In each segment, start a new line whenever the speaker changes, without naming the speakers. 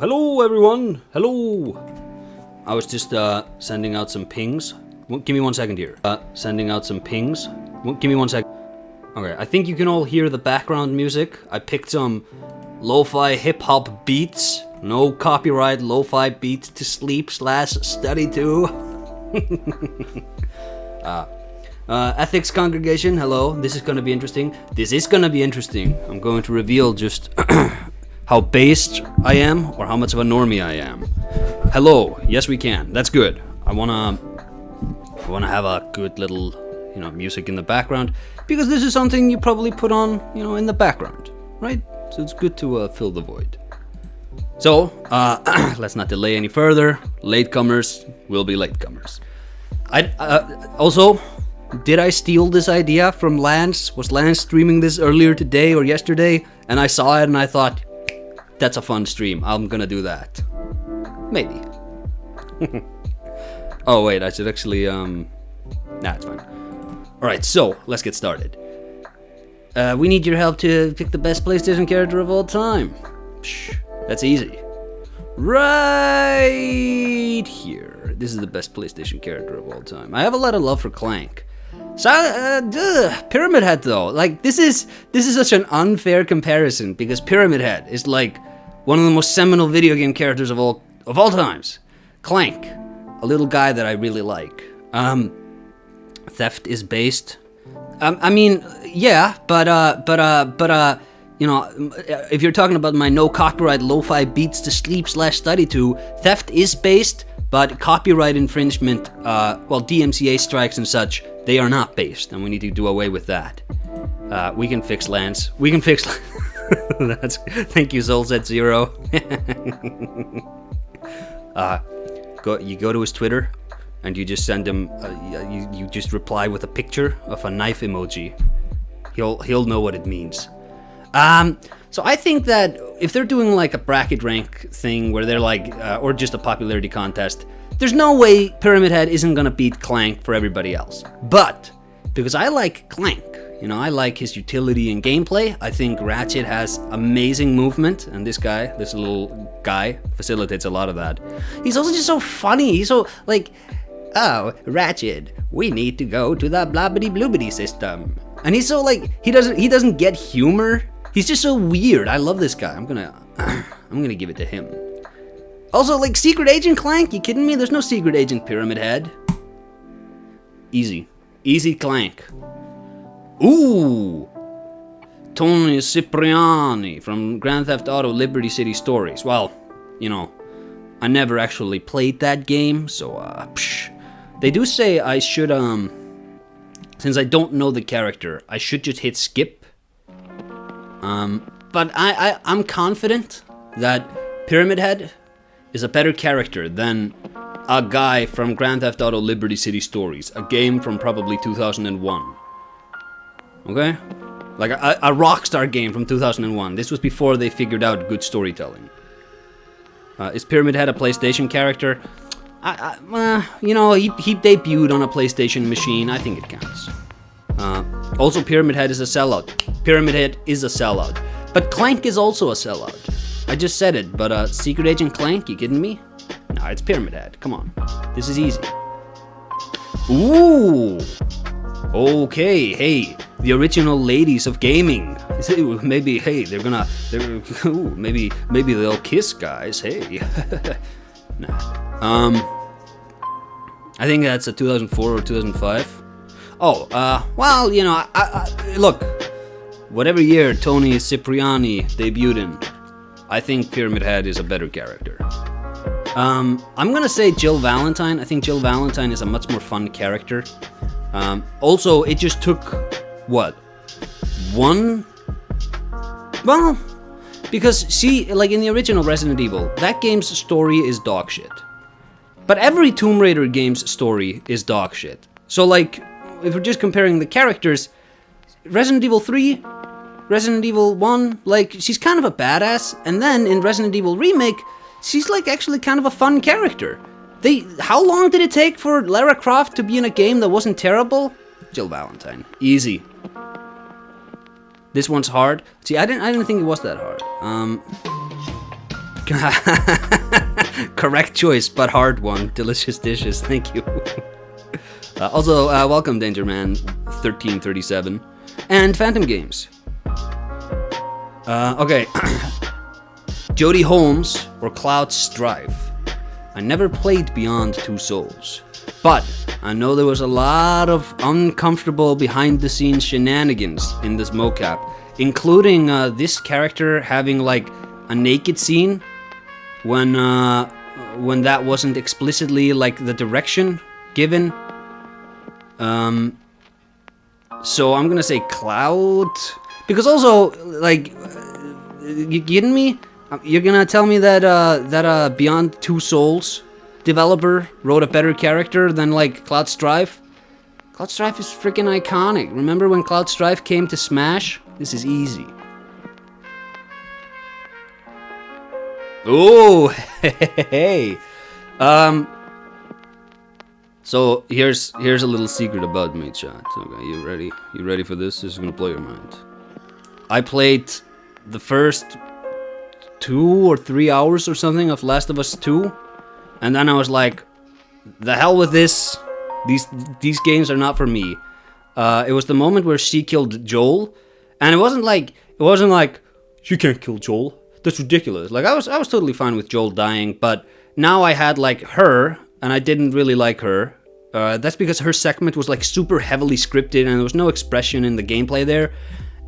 Hello everyone, hello. I was just sending out some pings. Give me 1 second here. Sending out some pings. Give me 1 sec. Okay, I think you can all hear the background music. I picked some lo-fi hip-hop beats. No copyright lo-fi beats to sleep/study to. Ethics congregation, hello. This is gonna be interesting. I'm going to reveal just how based I am, or how much of a normie I am. Hello, yes we can. That's good. I wanna have a good little, music in the background, because this is something you probably put on, in the background, right? So it's good to fill the void. So, let's not delay any further. Latecomers will be latecomers. Also, did I steal this idea from Lance? Was Lance streaming this earlier today or yesterday? And I saw it and I thought, that's a fun stream. I'm gonna do that. Maybe. Oh wait, I should actually, nah, it's fine. Alright, so, let's get started. We need your help to pick the best PlayStation character of all time. Psh, that's easy. Right here. This is the best PlayStation character of all time. I have a lot of love for Clank. So, Pyramid Head though, like this is such an unfair comparison, because Pyramid Head is like one of the most seminal video game characters of all times. Clank, a little guy that I really like. Theft is based. I mean, yeah, but if you're talking about my no copyright lo-fi beats to sleep/study to, theft is based, but copyright infringement, DMCA strikes and such, they are not based, and we need to do away with that. We can fix Lance. We can fix. Thank you, SoulSet0. You go to his Twitter, and you just send him. You just reply with a picture of a knife emoji. He'll know what it means. So I think that if they're doing like a bracket rank thing where they're like, or just a popularity contest, there's no way Pyramid Head isn't gonna beat Clank for everybody else. But because I like Clank, I like his utility and gameplay. I think Ratchet has amazing movement, and this little guy, facilitates a lot of that. He's also just so funny. He's so like, oh, Ratchet, we need to go to the blobbity bloobity system. And he's so like, he doesn't get humor. He's just so weird. I love this guy. I'm gonna give it to him. Also, like, Secret Agent Clank? You kidding me? There's no Secret Agent Pyramid Head. Easy Clank. Ooh! Tony Cipriani from Grand Theft Auto Liberty City Stories. Well, I never actually played that game, so, They do say I should, since I don't know the character, I should just hit skip. But I'm confident that Pyramid Head is a better character than a guy from Grand Theft Auto Liberty City Stories, a game from probably 2001. Okay? Like a Rockstar game from 2001. This was before they figured out good storytelling. Is Pyramid Head a PlayStation character? You know, he debuted on a PlayStation machine. I think it counts. Also, Pyramid Head is a sellout. Pyramid Head is a sellout. But Clank is also a sellout. I just said it, but Secret Agent Clank, you kidding me? No, it's Pyramid Head. Come on. This is easy. Ooh! Okay, hey, the original ladies of gaming. Maybe, hey, ooh, maybe they'll kiss, guys. Hey. Nah. I think that's a 2004 or 2005. Oh, well, you know, look, whatever year Tony Cipriani debuted in, I think Pyramid Head is a better character. I'm gonna say Jill Valentine. I think Jill Valentine is a much more fun character. Also, it just took, what, one? Well, because see, like in the original Resident Evil, that game's story is dog shit. But every Tomb Raider game's story is dog shit. So like, if we're just comparing the characters, Resident Evil 3, Resident Evil 1, like, she's kind of a badass, and then in Resident Evil Remake, she's like actually kind of a fun character. How long did it take for Lara Croft to be in a game that wasn't terrible? Jill Valentine. Easy. This one's hard. See, I didn't think it was that hard. Correct choice, but hard one. Delicious dishes. Thank you. Also, welcome, Danger Man 1337 and Phantom Games. Okay. Jody Holmes or Cloud Strife. I never played Beyond Two Souls, but I know there was a lot of uncomfortable behind-the-scenes shenanigans in this mocap, including this character having like a naked scene when that wasn't explicitly like the direction given. So I'm gonna say Cloud, because also like, you kidding me? You're gonna tell me that Beyond Two Souls developer wrote a better character than like Cloud Strife? Cloud Strife is freaking iconic. Remember when Cloud Strife came to Smash? This is easy. Oh, hey. So here's a little secret about me, chat. Okay, you ready? You ready for this? This is gonna blow your mind. I played the first 2 or 3 hours or something of Last of Us 2, and then I was like, the hell with this. These games are not for me. It was the moment where she killed Joel, and it wasn't like she can't kill Joel. That's ridiculous. Like I was totally fine with Joel dying, but now I had like her, and I didn't really like her. That's because her segment was like super heavily scripted, and there was no expression in the gameplay there.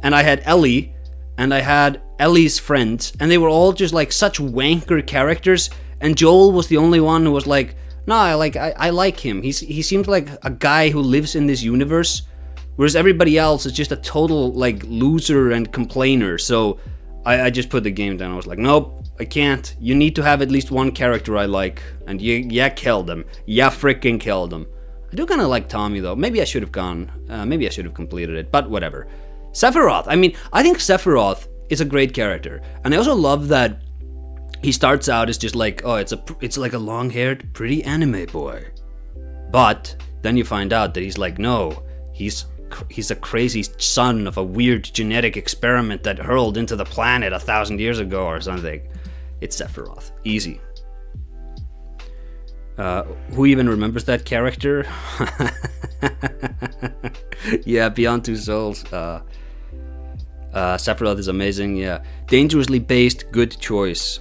And I had Ellie, and I had Ellie's friends, and they were all just like such wanker characters. And Joel was the only one who was like, no, I like him. He seems like a guy who lives in this universe, whereas everybody else is just a total like loser and complainer. So I just put the game down. I was like, nope, I can't. You need to have at least one character I like, and yeah, killed him. Yeah, freaking killed him. I do kind of like Tommy though. Maybe I should have gone. Maybe I should have completed it, but whatever. Sephiroth. I mean, I think Sephiroth is a great character, and I also love that he starts out as just like, oh, it's like a long-haired, pretty anime boy, but then you find out that he's like, no, he's a crazy son of a weird genetic experiment that hurled into the planet 1,000 years ago or something. It's Sephiroth. Easy. Who even remembers that character? Yeah, Beyond Two Souls. Sephiroth is amazing, yeah. Dangerously based, good choice.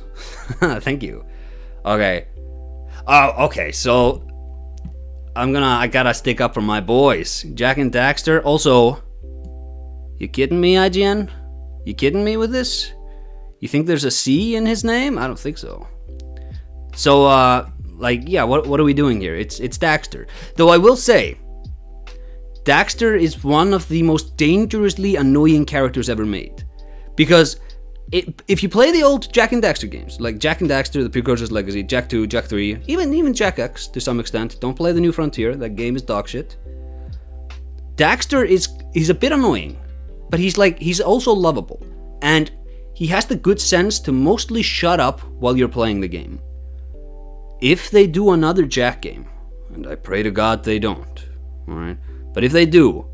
Thank you. Okay. Oh, okay, so I gotta stick up for my boys. Jack and Daxter. Also, you kidding me, IGN? You kidding me with this? You think there's a C in his name? I don't think so. So, like, yeah, what are we doing here? It's Daxter. Though I will say, Daxter is one of the most dangerously annoying characters ever made. Because if you play the old Jak and Daxter games, like Jak and Daxter, The Precursor's Legacy, Jak 2, Jak 3, even Jak X to some extent, don't play the New Frontier, that game is dog shit. Daxter he's a bit annoying, but he's also lovable, and he has the good sense to mostly shut up while you're playing the game. If they do another Jak game, and I pray to God they don't, alright? But if they do,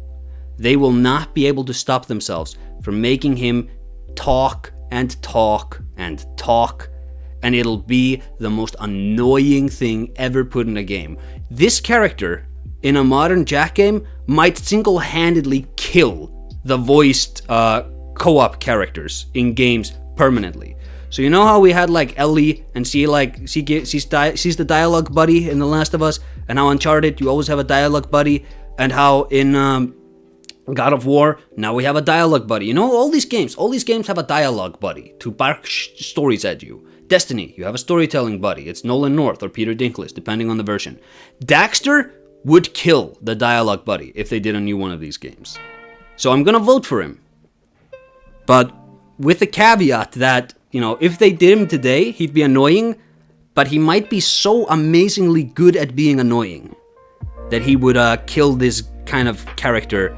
they will not be able to stop themselves from making him talk and talk and talk, and it'll be the most annoying thing ever put in a game. This character in a modern Jak game might single-handedly kill the voiced co-op characters in games permanently. So you know how we had like Ellie, and she's the dialogue buddy in The Last of Us, and how Uncharted you always have a dialogue buddy, and how in God of War, now we have a dialogue buddy. You know, all these games have a dialogue buddy to bark stories at you. Destiny, you have a storytelling buddy. It's Nolan North or Peter Dinklage, depending on the version. Daxter would kill the dialogue buddy if they did a new one of these games. So I'm gonna vote for him. But with the caveat that, you know, if they did him today, he'd be annoying, but he might be so amazingly good at being annoying that he would kill this kind of character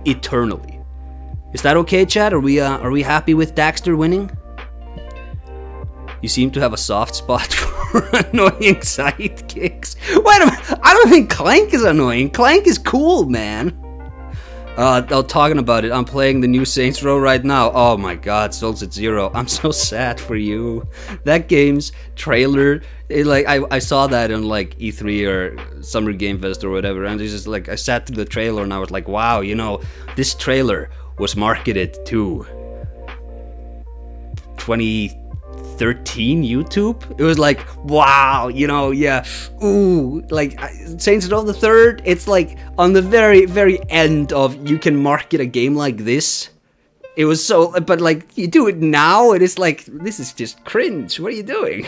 eternally. Is that okay, chat? Are we happy with Daxter winning? You seem to have a soft spot for annoying sidekicks. Wait a minute, I don't think Clank is annoying. Clank is cool, man. Talking about it, I'm playing the new Saints Row right now. Oh my god, Souls at Zero. I'm so sad for you. That game's trailer, I saw that on like E3 or Summer Game Fest or whatever, and it's just like, I sat through the trailer and I was like, wow, you know, this trailer was marketed to 2013 YouTube. It was like, wow, you know, yeah, ooh, like Saints Row the Third, it's like on the very, very end of you can market a game like this. It was so, but like you do it now and it's like, this is just cringe. What are you doing?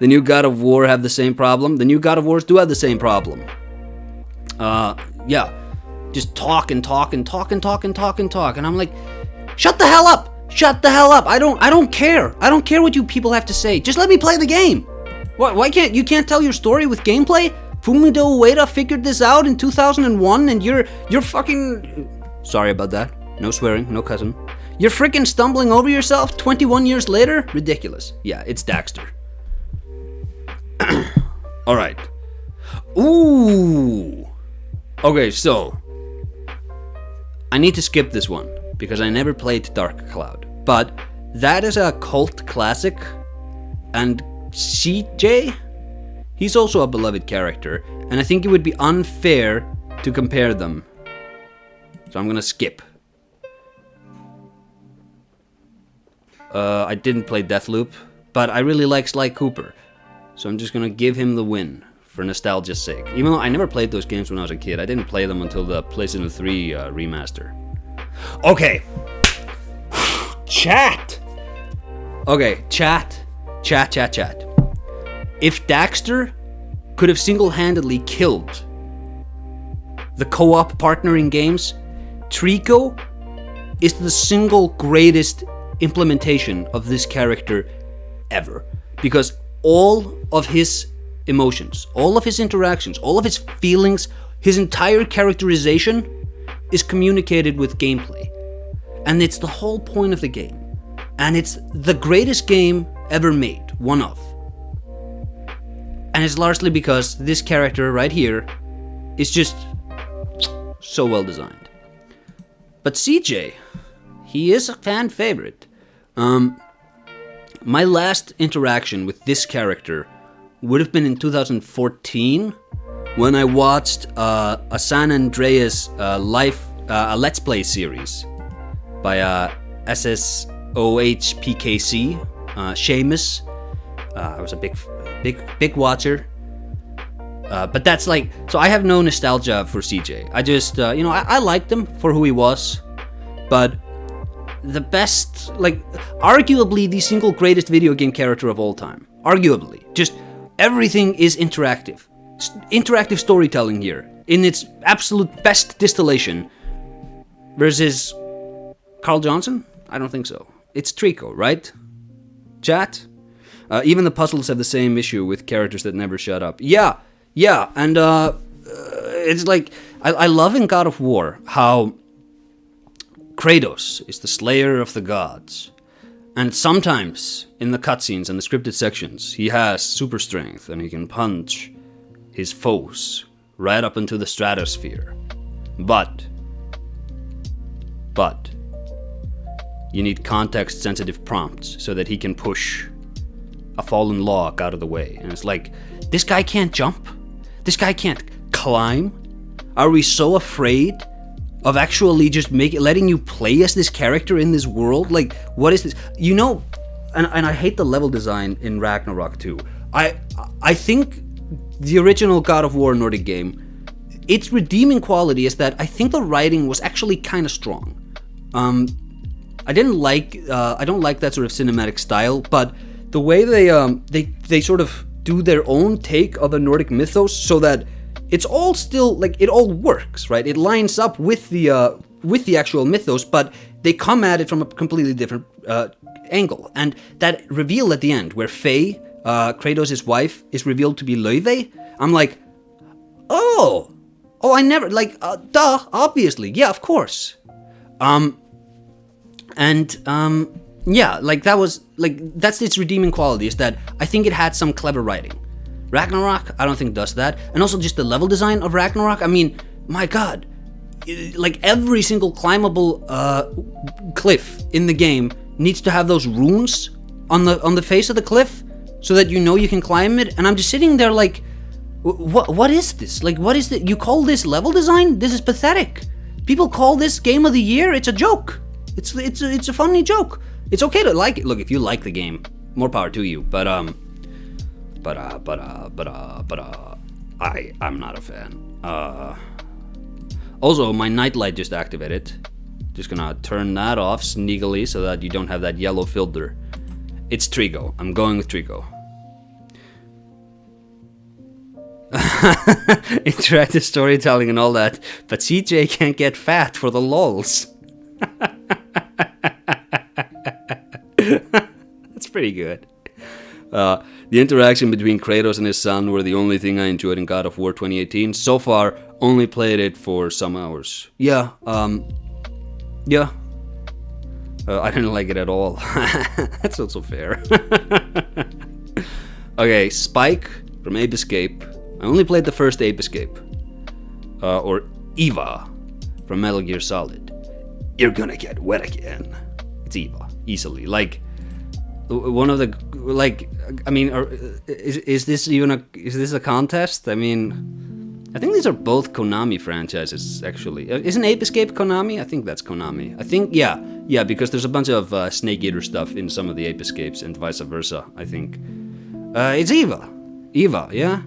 The new God of War have the same problem. The new God of Wars do have the same problem. Yeah, just talk and talk and talk and talk and talk and talk, and I'm like, shut the hell up! Shut the hell up! I don't care. I don't care what you people have to say. Just let me play the game. Why can't you tell your story with gameplay? Fumito Ueda figured this out in 2001, and you're fucking. Sorry about that. No swearing, no cussing. You're freaking stumbling over yourself 21 years later? Ridiculous. Yeah, it's Daxter. Alright. Ooh. Okay, so. I need to skip this one, because I never played Dark Cloud. But that is a cult classic. And CJ? He's also a beloved character. And I think it would be unfair to compare them. So I'm gonna skip. I didn't play Deathloop, but I really like Sly Cooper. So I'm just gonna give him the win for nostalgia's sake. Even though I never played those games when I was a kid. I didn't play them until the PlayStation 3 remaster. Okay. Chat! Okay, chat. If Daxter could have single-handedly killed the co-op partner in games, Trico is the single greatest implementation of this character ever. Because all of his emotions, all of his interactions, all of his feelings, his entire characterization is communicated with gameplay. And it's the whole point of the game. And it's the greatest game ever made, one of. And it's largely because this character right here is just so well designed. But CJ, he is a fan favorite. My last interaction with this character would have been in 2014 when I watched a San Andreas Let's Play series by SSOHPKC, Seamus. I was a big watcher. But that's like, so I have no nostalgia for CJ. I just, I liked him for who he was. But the best, like, arguably the single greatest video game character of all time. Arguably. Just everything is interactive. Interactive storytelling here in its absolute best distillation versus Carl Johnson. I don't think so. It's Trico, right? Chat? Even the puzzles have the same issue with characters that never shut up. Yeah, and it's like, I love in God of War how Kratos is the slayer of the gods. And sometimes, in the cutscenes and the scripted sections, he has super strength and he can punch his foes right up into the stratosphere. But, you need context-sensitive prompts so that he can push a fallen log out of the way. And it's like, this guy can't jump? This guy can't climb? Are we so afraid of actually just letting you play as this character in this world? Like, what is this? You know, and I hate the level design in Ragnarok too. I think the original God of War Nordic game, its redeeming quality is that I think the writing was actually kind of strong. I don't like that sort of cinematic style, but the way they sort of do their own take of the Nordic mythos, so that it's all still, like, it all works, right? It lines up with the actual mythos, but they come at it from a completely different angle. And that reveal at the end, where Faye, Kratos' wife, is revealed to be Löve, I'm like, oh, I never, like, duh, obviously, yeah, of course. Yeah, like, that was, like, that's its redeeming quality, is that I think it had some clever writing. Ragnarok, I don't think does that. And also just the level design of Ragnarok, I mean, my god. Like, every single climbable cliff in the game needs to have those runes on the face of the cliff so that you know you can climb it. And I'm just sitting there like, what is this? Like, what is it? You call this level design? This is pathetic. People call this game of the year. It's a joke. It's a funny joke. It's okay to like it. Look, if you like the game, more power to you. But I'm not a fan. Also, my nightlight just activated. Just gonna turn that off sneakily so that you don't have that yellow filter. It's Trico. I'm going with Trico. Interactive storytelling and all that, but CJ can't get fat for the lols. That's pretty good. The interaction between Kratos and his son were the only thing I enjoyed in God of War 2018. So far, only played it for some hours. Yeah. I didn't like it at all. That's also fair. Okay, Spike from Ape Escape. I only played the first Ape Escape. Or Eva from Metal Gear Solid. You're gonna get wet again. It's Eva, easily. Like, one of the, like, I mean, is this a contest? I mean, I think these are both Konami franchises, actually. Isn't Ape Escape Konami? I think that's Konami. I think, yeah, because there's a bunch of Snake Eater stuff in some of the Ape Escapes and vice versa, I think. It's Eva, yeah?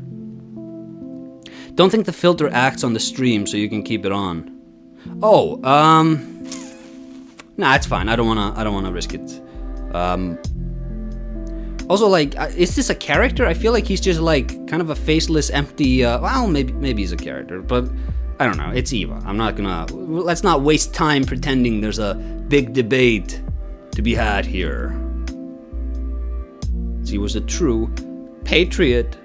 Don't think the filter acts on the stream, so you can keep it on. Oh, nah, it's fine. I don't wanna risk it. Also, like, is this a character? I feel like he's just, like, kind of a faceless, empty, well, maybe he's a character, but I don't know. It's Eva. I'm not gonna, let's not waste time pretending there's a big debate to be had here. She was a true patriot.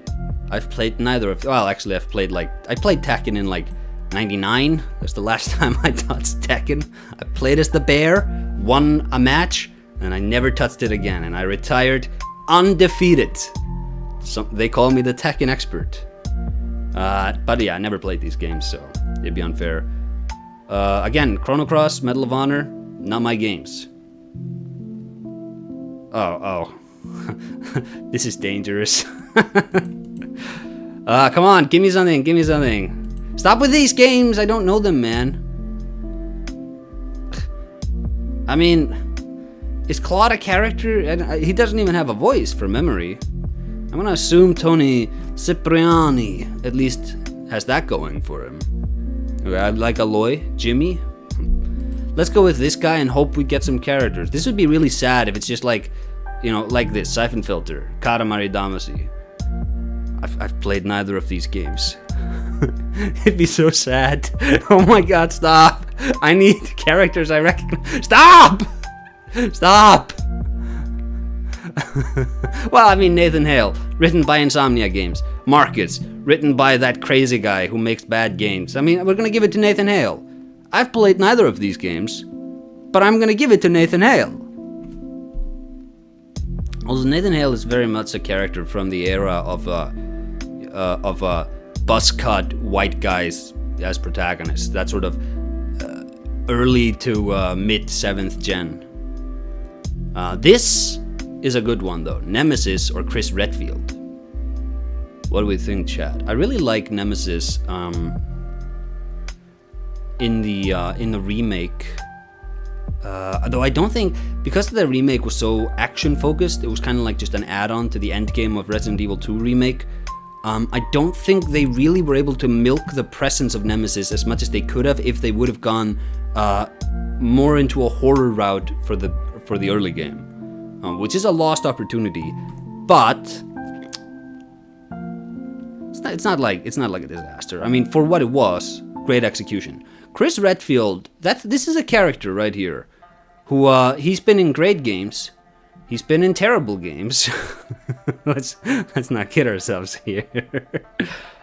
I've played neither of, well, actually, I played Tekken in, like, 99. That's the last time I touched Tekken. I played as the bear, won a match, and I never touched it again, and I retired undefeated. So they call me the Tekken expert. But yeah, I never played these games, so it'd be unfair. Again, Chrono Cross, Medal of Honor, not my games. Oh. This is dangerous. Come on, give me something. Stop with these games, I don't know them, man. I mean, is Claude a character? He doesn't even have a voice for memory. I'm gonna assume Tony Cipriani at least has that going for him. Okay, I'd like Aloy, Jimmy. Let's go with this guy and hope we get some characters. This would be really sad if it's just like, you know, like this, Siphon Filter, Katamari Damacy. I've played neither of these games. It'd be so sad. Oh my god, stop. I need characters I recognize. Stop! Stop! Well, I mean, Nathan Hale, written by Insomnia Games. Marcus, written by that crazy guy who makes bad games. I mean, we're gonna give it to Nathan Hale. I've played neither of these games, but I'm gonna give it to Nathan Hale. Also, Nathan Hale is very much a character from the era of buzzcut white guys as protagonists. That sort of early to mid 7th gen. This is a good one though. Nemesis or Chris Redfield. What do we think, chat? I really like Nemesis in the remake. Though I don't think, because the remake was so action focused, it was kind of like just an add-on to the end game of Resident Evil 2 remake. I don't think they really were able to milk the presence of Nemesis as much as they could have if they would have gone more into a horror route for the early game, which is a lost opportunity. But it's not like a disaster. I mean, for what it was, great execution. Chris Redfield, this is a character right here, who he's been in great games, he's been in terrible games. let's not kid ourselves here.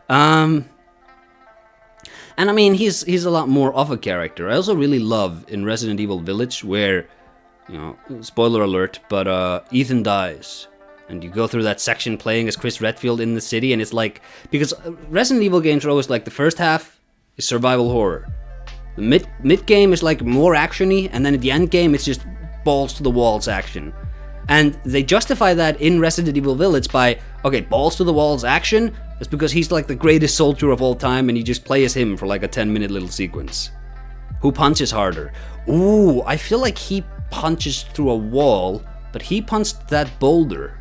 And I mean, he's a lot more of a character. I also really love in Resident Evil Village where, you know, spoiler alert, but Ethan dies. And you go through that section playing as Chris Redfield in the city, and it's like, because Resident Evil games are always like the first half is survival horror. The mid game is like more actiony, and then at the end game it's just balls to the walls action. And they justify that in Resident Evil Village by, okay, balls to the walls action, that's because he's like the greatest soldier of all time and you just play as him for like a 10-minute little sequence. Who punches harder? Ooh, I feel like he punches through a wall, but he punched that boulder.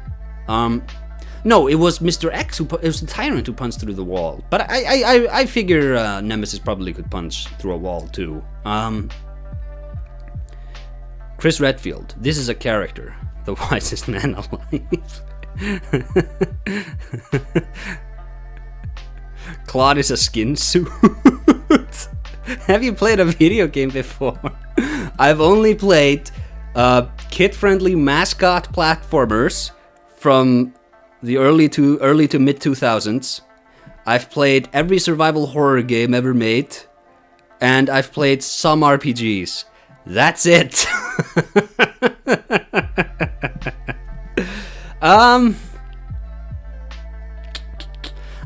No, it was Mr. X it was the Tyrant who punched through the wall. But I figure Nemesis probably could punch through a wall too. Chris Redfield, this is a character, the wisest man alive. Claude is a skin suit. Have you played a video game before? I've only played kid-friendly mascot platformers from the early to mid 2000s. I've played every survival horror game ever made, and I've played some RPGs. That's it. I'm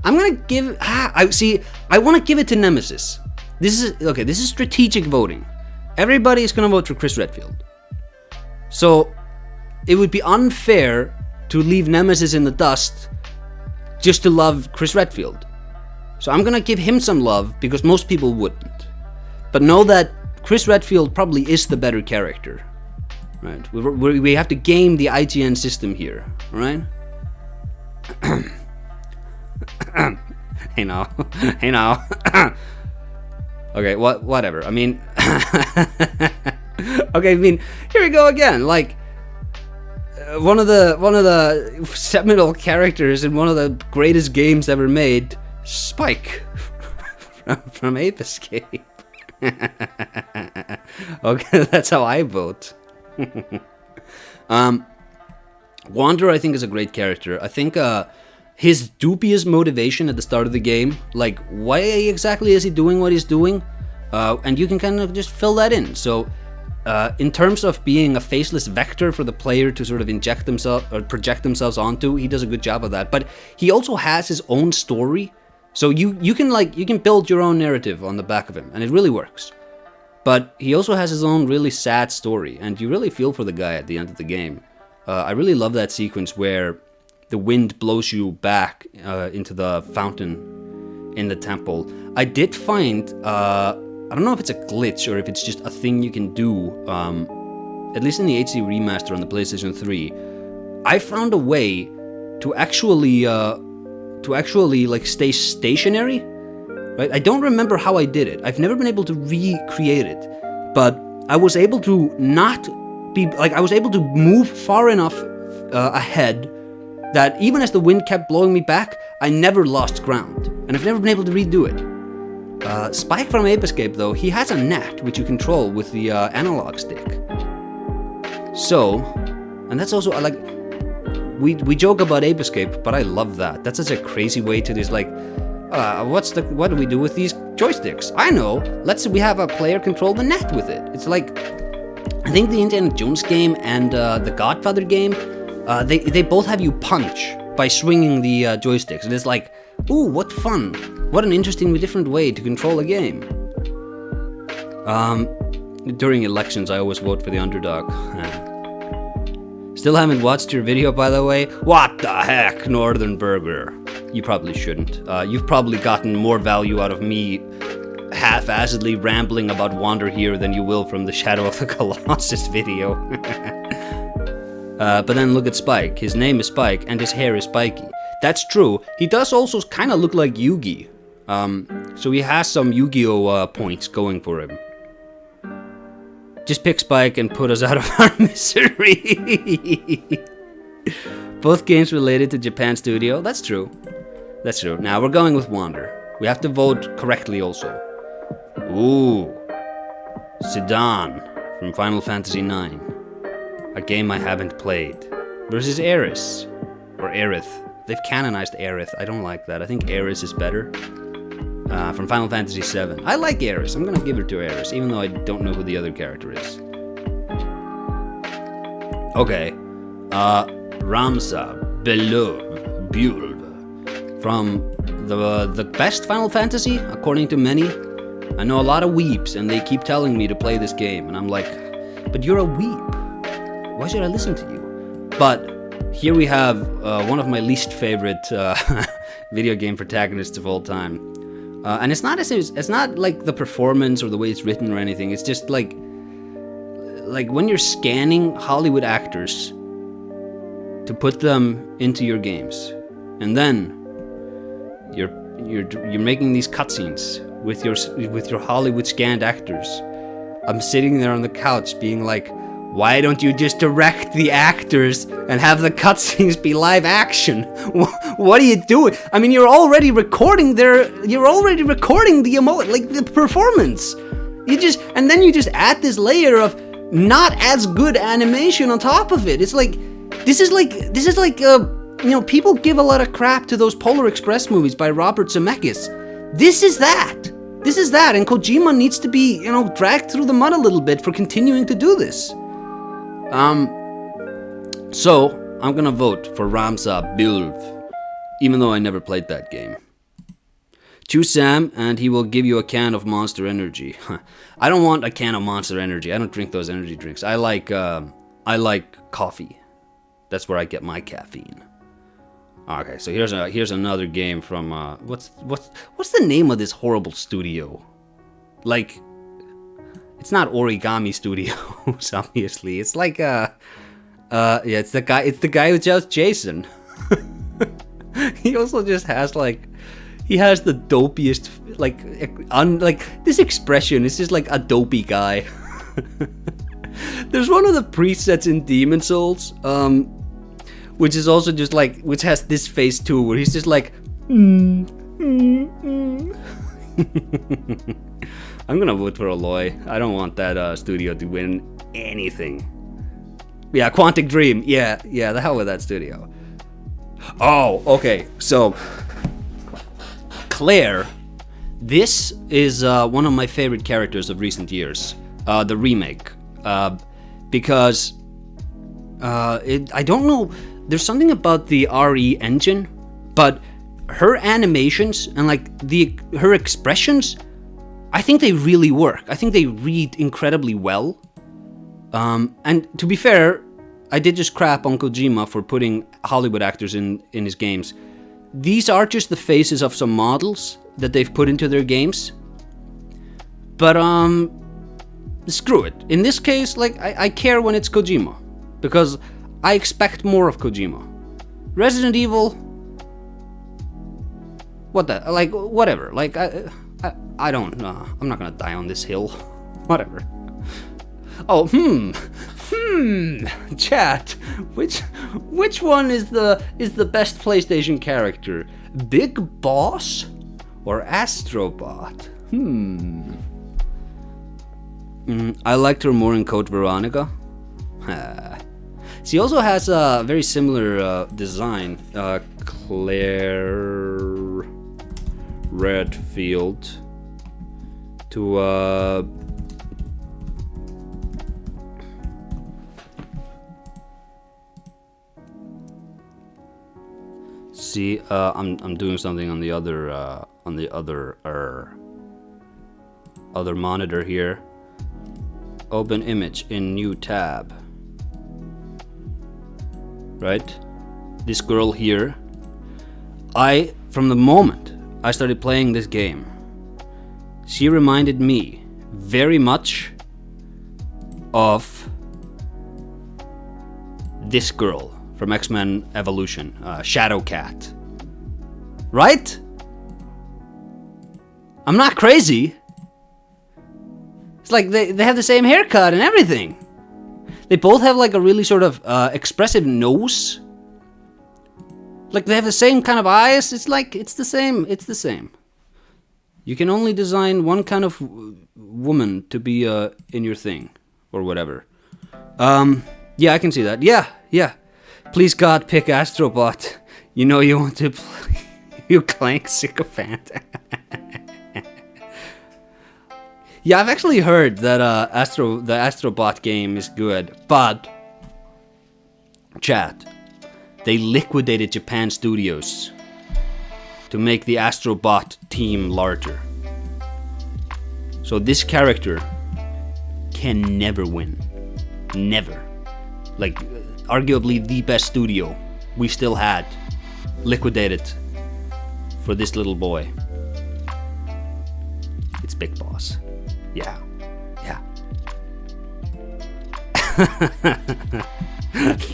gonna give. I want to give it to Nemesis. This is strategic voting. Everybody is gonna vote for Chris Redfield. So it would be unfair to leave Nemesis in the dust just to love Chris Redfield. So I'm gonna give him some love because most people wouldn't. But know that Chris Redfield probably is the better character. Right? We have to game the IGN system here, right? Hey now. Okay, whatever. I mean, okay. I mean, here we go again. Like one of the seminal characters in one of the greatest games ever made, Spike from Ape Escape. Okay, that's how I vote. Wander, I think, is a great character. I think his dubious motivation at the start of the game, like why exactly is he doing what he's doing, and you can kind of just fill that in. So in terms of being a faceless vector for the player to sort of inject themselves or project themselves onto, he does a good job of that. But he also has his own story, so you can build your own narrative on the back of him, and it really works. But he also has his own really sad story, and you really feel for the guy at the end of the game. I really love that sequence where the wind blows you back into the fountain in the temple. I did find, I don't know if it's a glitch or if it's just a thing you can do, at least in the HD remaster on the PlayStation 3, I found a way to actually like stay stationary. Right? I don't remember how I did it. I've never been able to recreate it, but I was able to I was able to move far enough ahead that even as the wind kept blowing me back, I never lost ground, and I've never been able to redo it. Spike from Ape Escape, though, he has a net which you control with the analog stick. So, and that's also like, we joke about Ape Escape, but I love that. That's such a crazy way to just like, what do we do with these joysticks? I know. We have a player control the net with it. It's like, I think the Indiana Jones game and the Godfather game, they both have you punch by swinging the joysticks, and it's like, ooh, what fun! What an interestingly different way to control a game. During elections, I always vote for the underdog. Still haven't watched your video, by the way. What the heck, Northern Burger? You probably shouldn't. You've probably gotten more value out of me half-assedly rambling about Wander here than you will from the Shadow of the Colossus video. But then look at Spike. His name is Spike, and his hair is spiky. That's true. He does also kind of look like Yugi. So he has some Yu-Gi-Oh! Points going for him. Just pick Spike and put us out of our misery. Both games related to Japan Studio. That's true. That's true. Now we're going with Wander. We have to vote correctly also. Ooh. Sedan from Final Fantasy IX. A game I haven't played. Versus Aerith. Or Aerith. They've canonized Aerith. I don't like that. I think Aerith is better. From Final Fantasy VII. I like Aerith. I'm gonna give it to Aerith, even though I don't know who the other character is. Okay. Ramsa Belov Bulv. From the best Final Fantasy, according to many. I know a lot of weeps, and they keep telling me to play this game, and I'm like, but you're a weep. Why should I listen to you? But here we have one of my least favorite video game protagonists of all time. And it's not like the performance or the way it's written or anything. It's just like when you're scanning Hollywood actors to put them into your games, and then you're making these cutscenes with your Hollywood scanned actors. I'm sitting there on the couch being like, why don't you just direct the actors and have the cutscenes be live action? What are you doing? I mean, you're already recording the the performance. And then you just add this layer of not as good animation on top of it. It's like, this is like people give a lot of crap to those Polar Express movies by Robert Zemeckis. This is that, and Kojima needs to be, dragged through the mud a little bit for continuing to do this. So I'm gonna vote for Ramsa Bulv, even though I never played that game. Choose Sam, and he will give you a can of Monster Energy. I don't want a can of Monster Energy. I don't drink those energy drinks. I like coffee. That's where I get my caffeine. Okay, so here's another game from what's the name of this horrible studio? Like, it's not Origami Studios, obviously. It's like it's the guy who does Jason. He also just has he has the dopiest this expression is just like a dopey guy. There's one of the presets in Demon Souls, which is also just which has this face too, where he's just like, I'm gonna vote for Aloy. I don't want that studio to win anything. Yeah, Quantic Dream. Yeah, the hell with that studio. Oh, okay. So, Claire. This is one of my favorite characters of recent years. The remake. Because I don't know. There's something about the RE engine, but her animations and her expressions, I think they really work. I think they read incredibly well. And to be fair, I did just crap on Kojima for putting Hollywood actors in his games. These are just the faces of some models that they've put into their games. But screw it. In this case, I care when it's Kojima, because I expect more of Kojima. Resident Evil, whatever. I don't know. I'm not gonna die on this hill. Whatever. Oh, chat. Which one is the best PlayStation character? Big Boss or Astrobot? I liked her more in Code Veronica. She also has a very similar design. Claire Redfield to see. I'm doing something on the other monitor here. Open image in new tab. Right? This girl here. From the moment I started playing this game, she reminded me very much of this girl from X-Men Evolution, Shadowcat. Right? I'm not crazy. It's like they have the same haircut and everything. They both have like a really sort of expressive nose. Like they have the same kind of eyes. It's like, it's the same. It's the same. You can only design one kind of woman to be in your thing or whatever. Yeah, I can see that. Yeah. Please God, pick Astrobot. You know you want to play, you clank sycophant. Yeah, I've actually heard that the Astrobot game is good, but chat, they liquidated Japan Studios to make the Astrobot team larger. So this character can never win. Never. Like, arguably the best studio we still had liquidated for this little boy. It's Big Boss. Yeah.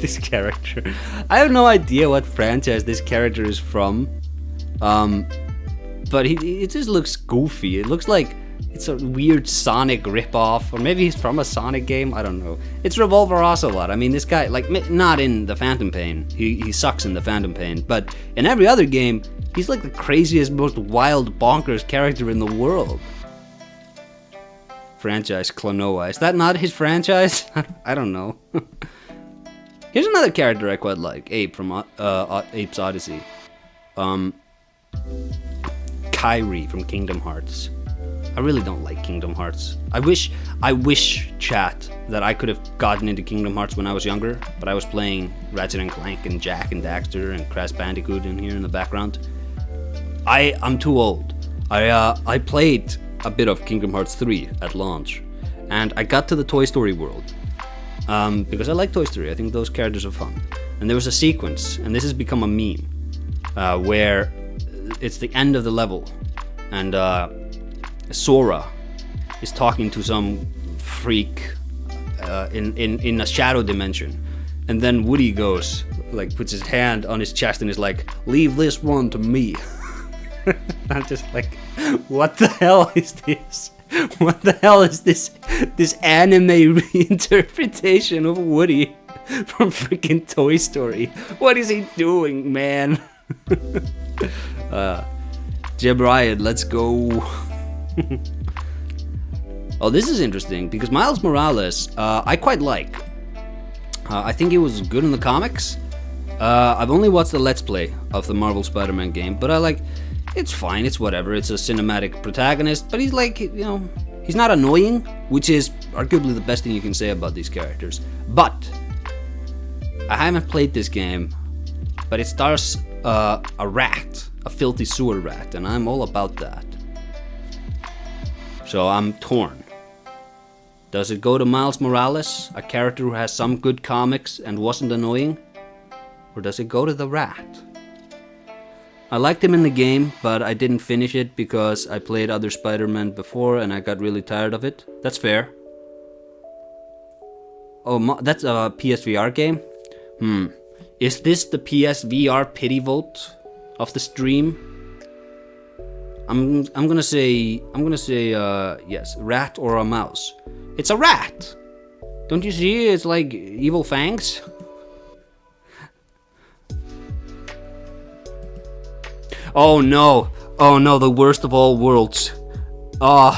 This character. I have no idea what franchise this character is from. But it just looks goofy. It looks like it's a weird Sonic ripoff, or maybe he's from a Sonic game. I don't know. It's Revolver Ocelot. I mean, this guy, like, not in the Phantom Pain. He sucks in the Phantom Pain, but in every other game, he's like the craziest, most wild, bonkers character in the world. Franchise Klonoa. Is that not his franchise? I don't know. Here's another character I quite like. Ape from Ape's Odyssey. Kairi from Kingdom Hearts. I really don't like Kingdom Hearts. I wish, chat, that I could have gotten into Kingdom Hearts when I was younger, but I was playing Ratchet and Clank and Jak and Daxter and Crash Bandicoot in here in the background. I'm too old. I played a bit of Kingdom Hearts 3 at launch, and I got to the Toy Story world because I like Toy Story. I think those characters are fun. And there was a sequence, and this has become a meme, where it's the end of the level, and Sora is talking to some freak in a shadow dimension, and then Woody goes, like, puts his hand on his chest and is like, "Leave this one to me." I'm just like, what the hell is this? What the hell is this anime reinterpretation of Woody from freaking Toy Story? What is he doing, man? Jeb Riot, let's go. Oh, this is interesting because Miles Morales, I quite like. I think he was good in the comics. I've only watched the Let's Play of the Marvel Spider-Man game, but I like. It's fine, it's whatever, it's a cinematic protagonist, but he's like, you know, he's not annoying, which is arguably the best thing you can say about these characters. But I haven't played this game, but it stars a rat, a filthy sewer rat, and I'm all about that. So I'm torn. Does it go to Miles Morales, a character who has some good comics and wasn't annoying? Or does it go to the rat? I liked him in the game, but I didn't finish it because I played other Spider-Man before and I got really tired of it. That's fair. Oh, that's a PSVR game? Is this the PSVR pity vote of the stream? I'm gonna say yes, rat or a mouse. It's a rat. Don't you see? It's like evil fangs. Oh no, the worst of all worlds. Oh,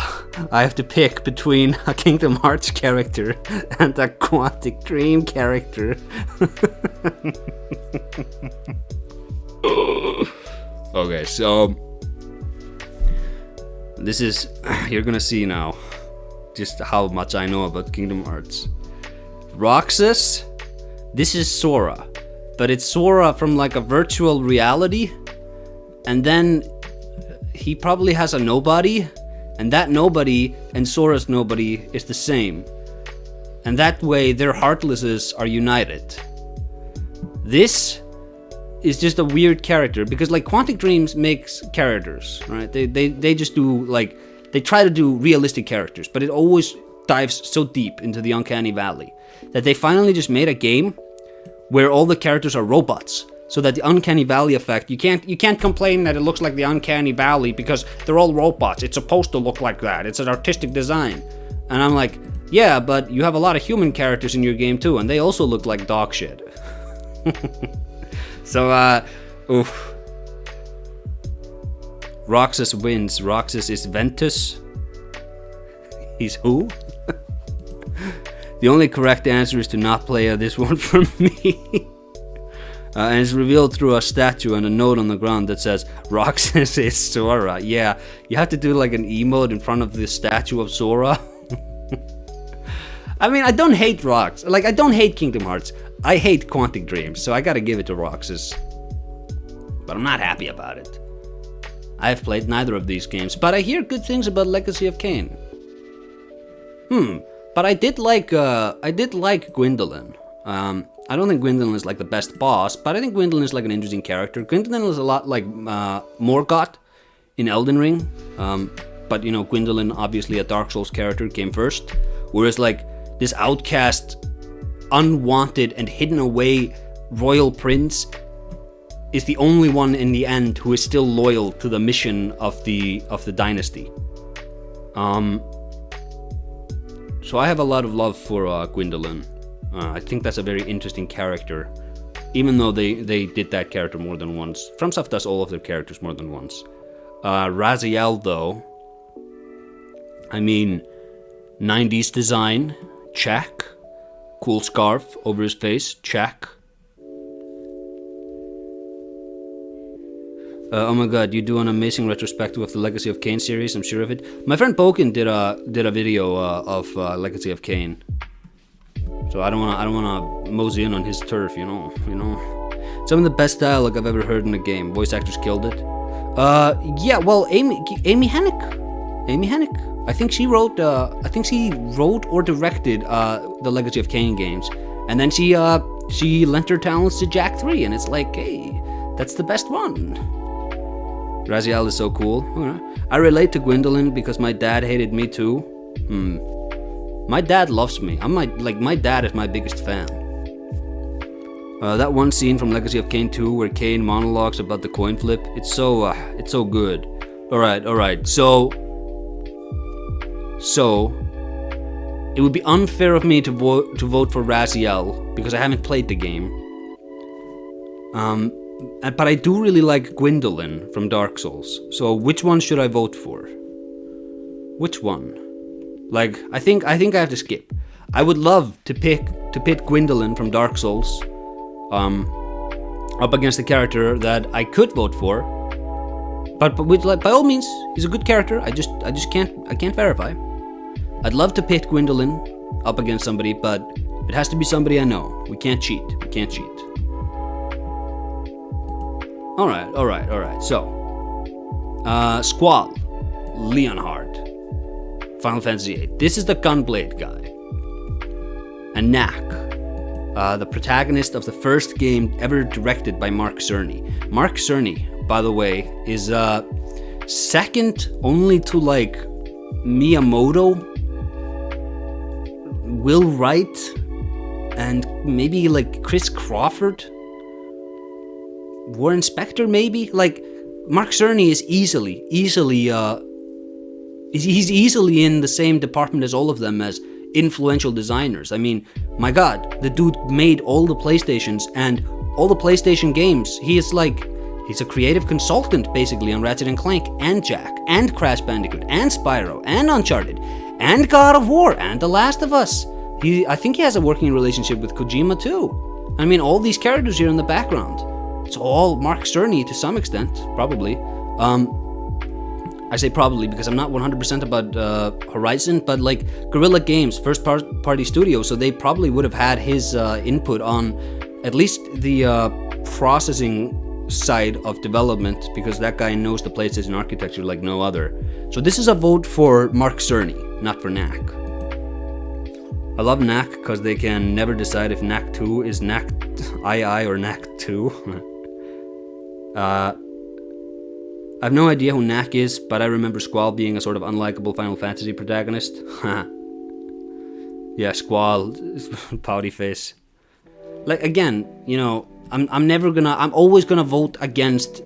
I have to pick between a Kingdom Hearts character and a Quantic Dream character. Okay, so this is, you're gonna see now just how much I know about Kingdom Hearts. Roxas, this is Sora, but it's Sora from like a virtual reality, and then he probably has a nobody, and that nobody and Sora's nobody is the same, and that way their heartlesses are united. This is just a weird character, because like Quantic Dreams makes characters, right? They just do like, they try to do realistic characters, but it always dives so deep into the uncanny valley that they finally just made a game where all the characters are robots, so that the uncanny valley effect, you can't complain that it looks like the uncanny valley because they're all robots. It's supposed to look like that. It's an artistic design. And I'm like, yeah, but you have a lot of human characters in your game too, and they also look like dog shit. So, oof. Roxas wins. Roxas is Ventus. He's who? The only correct answer is to not play this one for me. And it's revealed through a statue and a note on the ground that says, Roxas is Sora. Yeah, you have to do like an emote in front of the statue of Sora. I mean, I don't hate Rox. Like, I don't hate Kingdom Hearts. I hate Quantic Dreams, so I gotta give it to Roxas. But I'm not happy about it. I have played neither of these games, but I hear good things about Legacy of Kain. But I did like Gwendolyn. I don't think Gwendolyn is like the best boss, but I think Gwendolyn is like an interesting character. Gwendolyn is a lot like Morgott in Elden Ring. But you know, Gwendolyn, obviously a Dark Souls character, came first. Whereas like this outcast, unwanted and hidden away royal prince is the only one in the end who is still loyal to the mission of the dynasty. So I have a lot of love for Gwendolyn. I think that's a very interesting character, even though they did that character more than once. FromSoft does all of their characters more than once. Raziel, though, I mean, 90s design, check. Cool scarf over his face, check. Oh my god, you do an amazing retrospective of the Legacy of Kain series, I'm sure of it. My friend Boken did a video of Legacy of Kain. So I don't wanna mosey in on his turf, you know. Some of the best dialogue I've ever heard in a game. Voice actors killed it. Yeah, well, Amy Hennig. I think she wrote or directed the Legacy of Kain games, and then she lent her talents to Jak 3, and it's like, hey, that's the best one. Raziel is so cool. I relate to Gwendolyn because my dad hated me too. My dad loves me. My dad is my biggest fan. That one scene from Legacy of Kain 2 where Kain monologues about the coin flip, it's so good. All right. So it would be unfair of me to vote for Raziel because I haven't played the game. But I do really like Gwendolyn from Dark Souls. So which one should I vote for? Which one? Like, I think I have to skip. I would love to pit Gwendolyn from Dark Souls up against the character that I could vote for. But with, like, by all means, he's a good character. I can't verify. I'd love to pit Gwendolyn up against somebody, but it has to be somebody I know. We can't cheat. All right. So, Squall, Leonhard, Final Fantasy VIII. This is the Gunblade guy. And Knack, the protagonist of the first game ever directed by Mark Cerny. Mark Cerny, by the way, is second only to like Miyamoto, Will Wright, and maybe like Chris Crawford. Warren Spector, maybe? Like, Mark Cerny is easily in the same department as all of them as influential designers. I mean, my god, the dude made all the PlayStations and all the PlayStation games. He is like He's a creative consultant, basically, on Ratchet & Clank, and Jak, and Crash Bandicoot, and Spyro, and Uncharted, and God of War, and The Last of Us. I think he has a working relationship with Kojima, too. I mean, all these characters here in the background. It's all Mark Cerny to some extent, probably. I say probably because I'm not 100% about Horizon, but like Guerrilla Games, first party studio, so they probably would have had his input on at least the processing side of development, because that guy knows the PlayStation architecture like no other. So this is a vote for Mark Cerny, not for Knack. I love Knack because they can never decide if Knack 2 is Knack II or Knack 2. I have no idea who Knack is, but I remember Squall being a sort of unlikable Final Fantasy protagonist. Yeah, Squall, pouty face. Like, again, you know, I'm always gonna vote against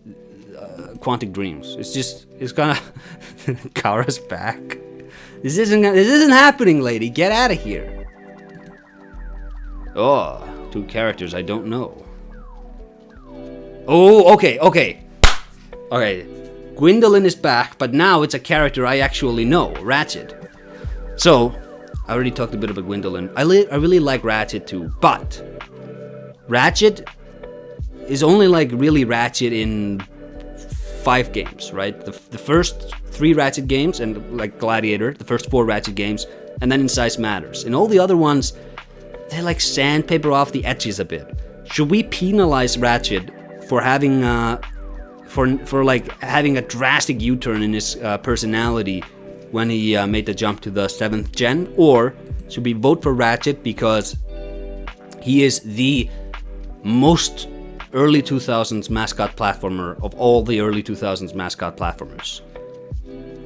Quantic Dreams. It's gonna Kara's back. This isn't happening, lady. Get out of here. Oh, 2 characters I don't know. Oh, okay. Gwendolyn is back, but now it's a character I actually know, Ratchet. So, I already talked a bit about Gwendolyn. I really like Ratchet too, but Ratchet is only like really Ratchet in 5 games, right? The first 3 Ratchet games, and like Gladiator, the first 4 Ratchet games, and then in Size Matters. And all the other ones, they like sandpaper off the edges a bit. Should we penalize Ratchet for having for like having a drastic U-turn in his personality when he made the jump to the 7th gen, or should we vote for Ratchet because he is the most early 2000s mascot platformer of all the early 2000s mascot platformers?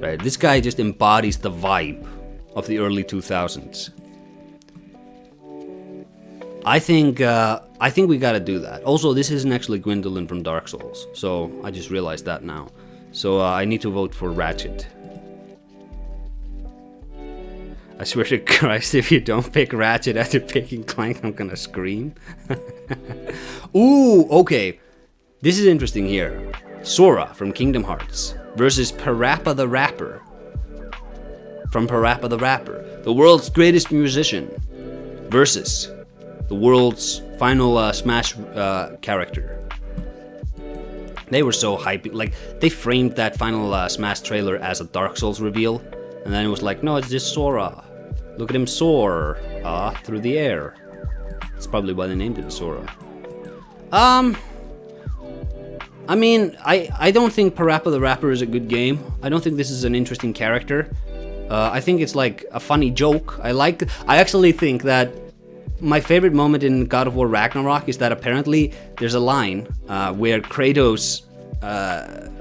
Right, this guy just embodies the vibe of the early 2000s. I think we gotta do that. Also, this isn't actually Gwendolyn from Dark Souls, so I just realized that now. So I need to vote for Ratchet. I swear to Christ, if you don't pick Ratchet after picking Clank, I'm gonna scream. Ooh, okay. This is interesting here. Sora from Kingdom Hearts versus Parappa the Rapper from Parappa the Rapper, the world's greatest musician, versus the world's final Smash character. They were so hyped. Like, they framed that final Smash trailer as a Dark Souls reveal, and then it was like, no, it's just Sora. Look at him soar through the air. That's probably why they named it Sora. I mean, I don't think Parappa the Rapper is a good game. I don't think this is an interesting character. I think it's like a funny joke. I actually think that my favorite moment in God of War Ragnarok is that apparently there's a line where Kratos,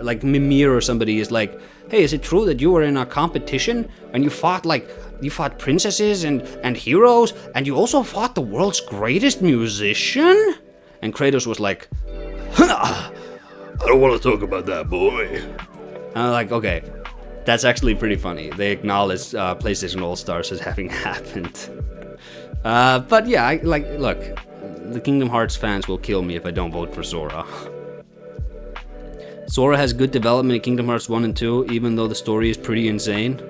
like Mimir or somebody, is like, hey, is it true that you were in a competition and you fought princesses and heroes, and you also fought the world's greatest musician? And Kratos was like, I don't want to talk about that, boy. And I'm like, okay, that's actually pretty funny. They acknowledge PlayStation All-Stars as having happened. But yeah, look, the Kingdom Hearts fans will kill me if I don't vote for Sora. Sora has good development in Kingdom Hearts 1 and 2, even though the story is pretty insane.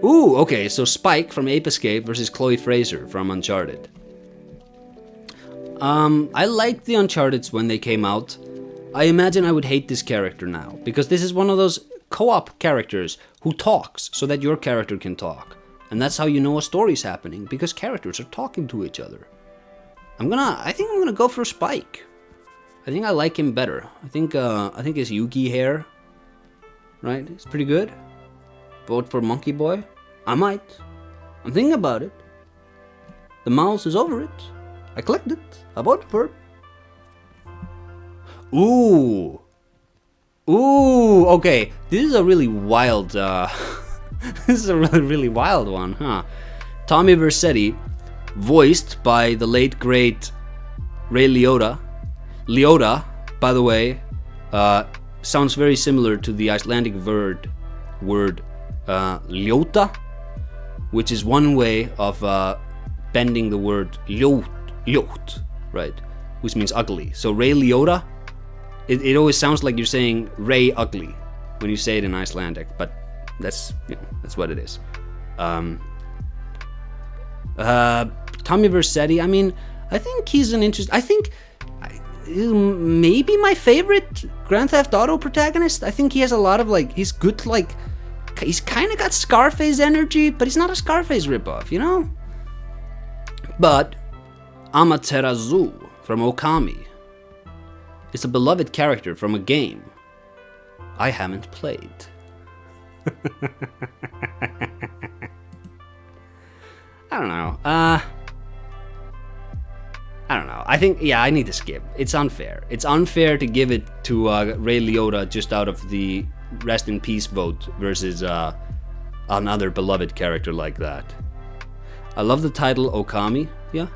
Ooh, okay, so Spike from Ape Escape versus Chloe Fraser from Uncharted. I liked the Uncharteds when they came out. I imagine I would hate this character now, because this is one of those co-op characters who talks so that your character can talk. And that's how you know a story's happening, because characters are talking to each other. I think I'm gonna go for Spike. I think I like him better. I think his Yugi hair, right, it's pretty good. Vote for Monkey Boy? I might. I'm thinking about it. The mouse is over it. I clicked it. I voted for it. Ooh, okay. This is a really wild, this is a really wild one, huh? Tommy Vercetti, voiced by the late great Ray Liotta. Liotta, by the way, sounds very similar to the Icelandic word ljóta, which is one way of bending the word ljót, right? which means ugly. So Ray Liotta, it always sounds like you're saying Ray Ugly when you say it in Icelandic, but that's what it is. Tommy Vercetti, I mean, I think he's an I think maybe my favorite Grand Theft Auto protagonist. I think he has a lot of he's good, he's kind of got Scarface energy, but he's not a Scarface ripoff, you know? But Amaterasu from Okami is a beloved character from a game I haven't played. I don't know. I don't know. I think, I need to skip. It's unfair. It's unfair to give it to Ray Liotta just out of the rest in peace vote versus another beloved character like that. I love the title Okami. Yeah.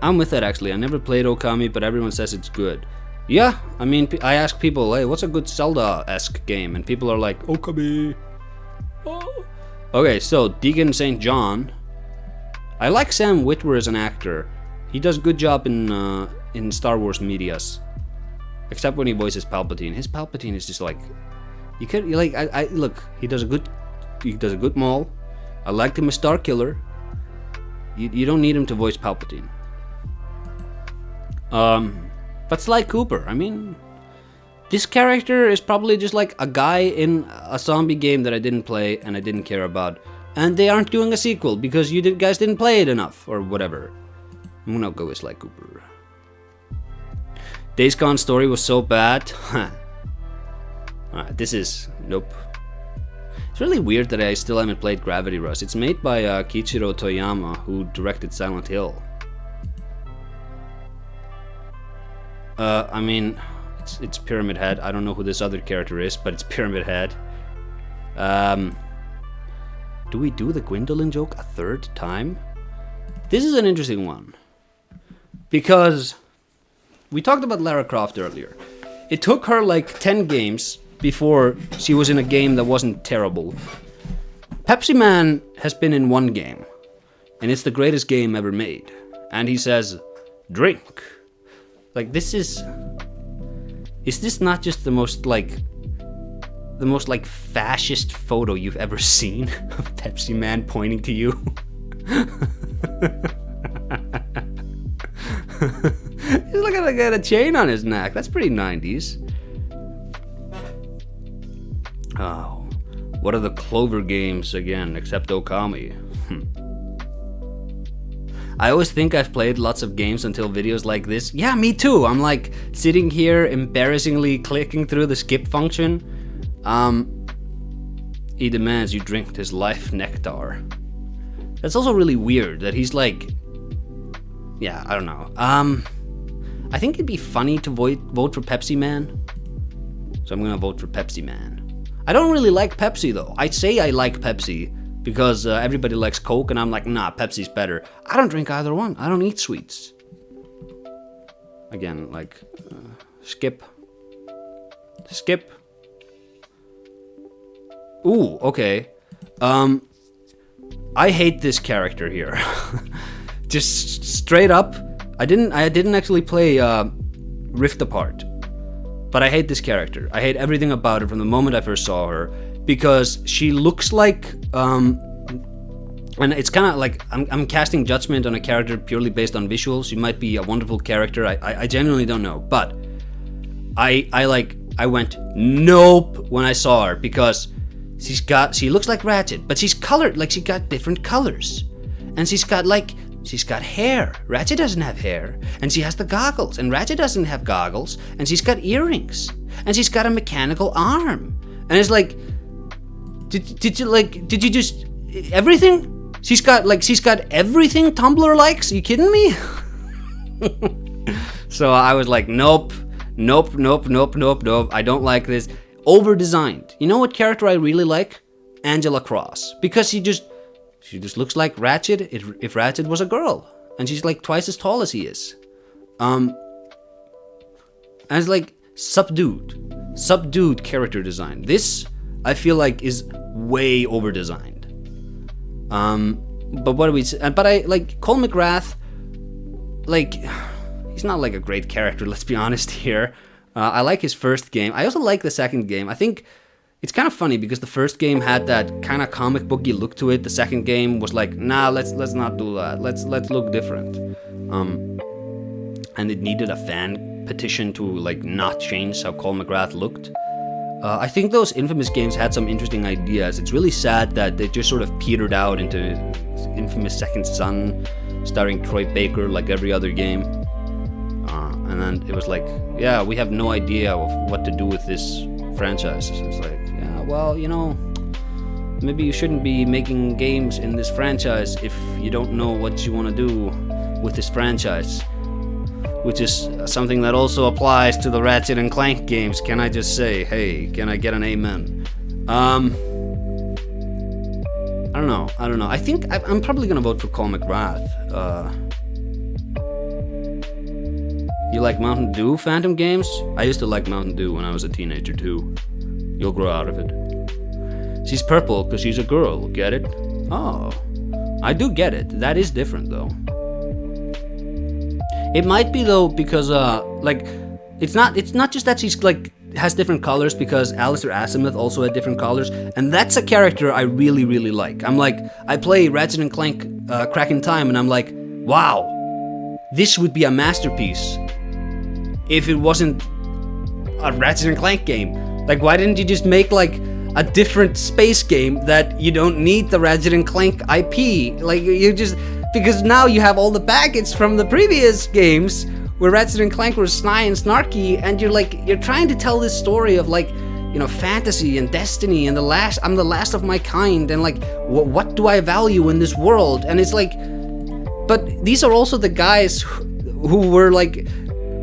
I'm with that actually. I never played Okami, but everyone says it's good. Yeah, I mean, I ask people, hey, what's a good Zelda-esque game? And people are like, Okami. Oh. Okay, so Deacon St. John. I like Sam Witwer as an actor. He does a good job in Star Wars medias, except when he voices Palpatine. His Palpatine is just like, look. He does a good Maul. I liked him as Star Killer. You don't need him to voice Palpatine. But Sly Cooper, I mean, this character is probably just like a guy in a zombie game that I didn't play and I didn't care about. And they aren't doing a sequel because you guys didn't play it enough, or whatever. I'm gonna go with Sly Cooper. Days Gone story was so bad. This is... nope. It's really weird that I still haven't played Gravity Rush. It's made by Kiichiro Toyama, who directed Silent Hill. I mean, it's Pyramid Head. I don't know who this other character is, but it's Pyramid Head. Do we do the Gwendolyn joke a third time? This is an interesting one. Because we talked about Lara Croft earlier. It took her like 10 games before she was in a game that wasn't terrible. Pepsi Man has been in one game, and it's the greatest game ever made. And he says, drink. Like, this is this not just the most fascist photo you've ever seen of Pepsi Man pointing to you? He's looking like got a chain on his neck. That's pretty 90s. Oh, what are the Clover games again, except Okami? I always think I've played lots of games until videos like this. Yeah, me too. I'm like sitting here embarrassingly clicking through the skip function. He demands you drink his life nectar. That's also really weird that he's like... yeah, I don't know. I think it'd be funny to vote for Pepsi Man. So I'm gonna vote for Pepsi Man. I don't really like Pepsi though. I say I like Pepsi because everybody likes Coke and I'm like, nah, Pepsi's better. I don't drink either one. I don't eat sweets. Again, like, skip. Skip. Ooh, okay. I hate this character here. Just straight up, I didn't actually play Rift Apart, but I hate this character. I hate everything about her from the moment I first saw her, because she looks like, and it's kind of like I'm casting judgment on a character purely based on visuals. She might be a wonderful character. I genuinely don't know, but I went nope when I saw her because she looks like Ratchet, but she's colored, like she got different colors, and she's got hair. Ratchet doesn't have hair, and she has the goggles, and Ratchet doesn't have goggles, and she's got earrings, and she's got a mechanical arm, and it's like, did you just everything? She's got everything Tumblr likes. Are you kidding me? So I was like, nope. I don't like this. Over-designed. You know what character I really like? Angela Cross, because she just looks like Ratchet if Ratchet was a girl, and she's like twice as tall as he is. And it's like subdued character design. This I feel like is way over-designed. But what do we? But I like Cole McGrath like, he's not like a great character, let's be honest here. I like his first game. I also like the second game. I think it's kind of funny because the first game had that kind of comic booky look to it. The second game was like, nah, let's not do that. Let's look different. And it needed a fan petition to like not change how Colin McGrath looked. I think those Infamous games had some interesting ideas. It's really sad that they just sort of petered out into Infamous Second Son, starring Troy Baker like every other game. And then it was like, yeah, we have no idea of what to do with this franchise. It's like, yeah, well, you know, maybe you shouldn't be making games in this franchise if you don't know what you want to do with this franchise. Which is something that also applies to the Ratchet and Clank games. Can I just say, hey, can I get an amen? I don't know. I think I'm probably gonna vote for Colin McGrath. You like Mountain Dew Phantom games? I used to like Mountain Dew when I was a teenager too. You'll grow out of it. She's purple because she's a girl, get it? Oh, I do get it. That is different though. It might be though because like it's not just that she's like has different colors, because Alistair Asimov also had different colors, and that's a character I really like. I'm like, I play Ratchet and Clank Crack in Time and I'm like, wow, this would be a masterpiece if it wasn't a Ratchet and Clank game. Like, why didn't you just make like a different space game that you don't need the Ratchet and Clank IP? Like, you just, because now you have all the baggage from the previous games where Ratchet and Clank were sly and snarky, and you're trying to tell this story of like, you know, fantasy and destiny and I'm the last of my kind, and like, what do I value in this world? And it's like, but these are also the guys who were like,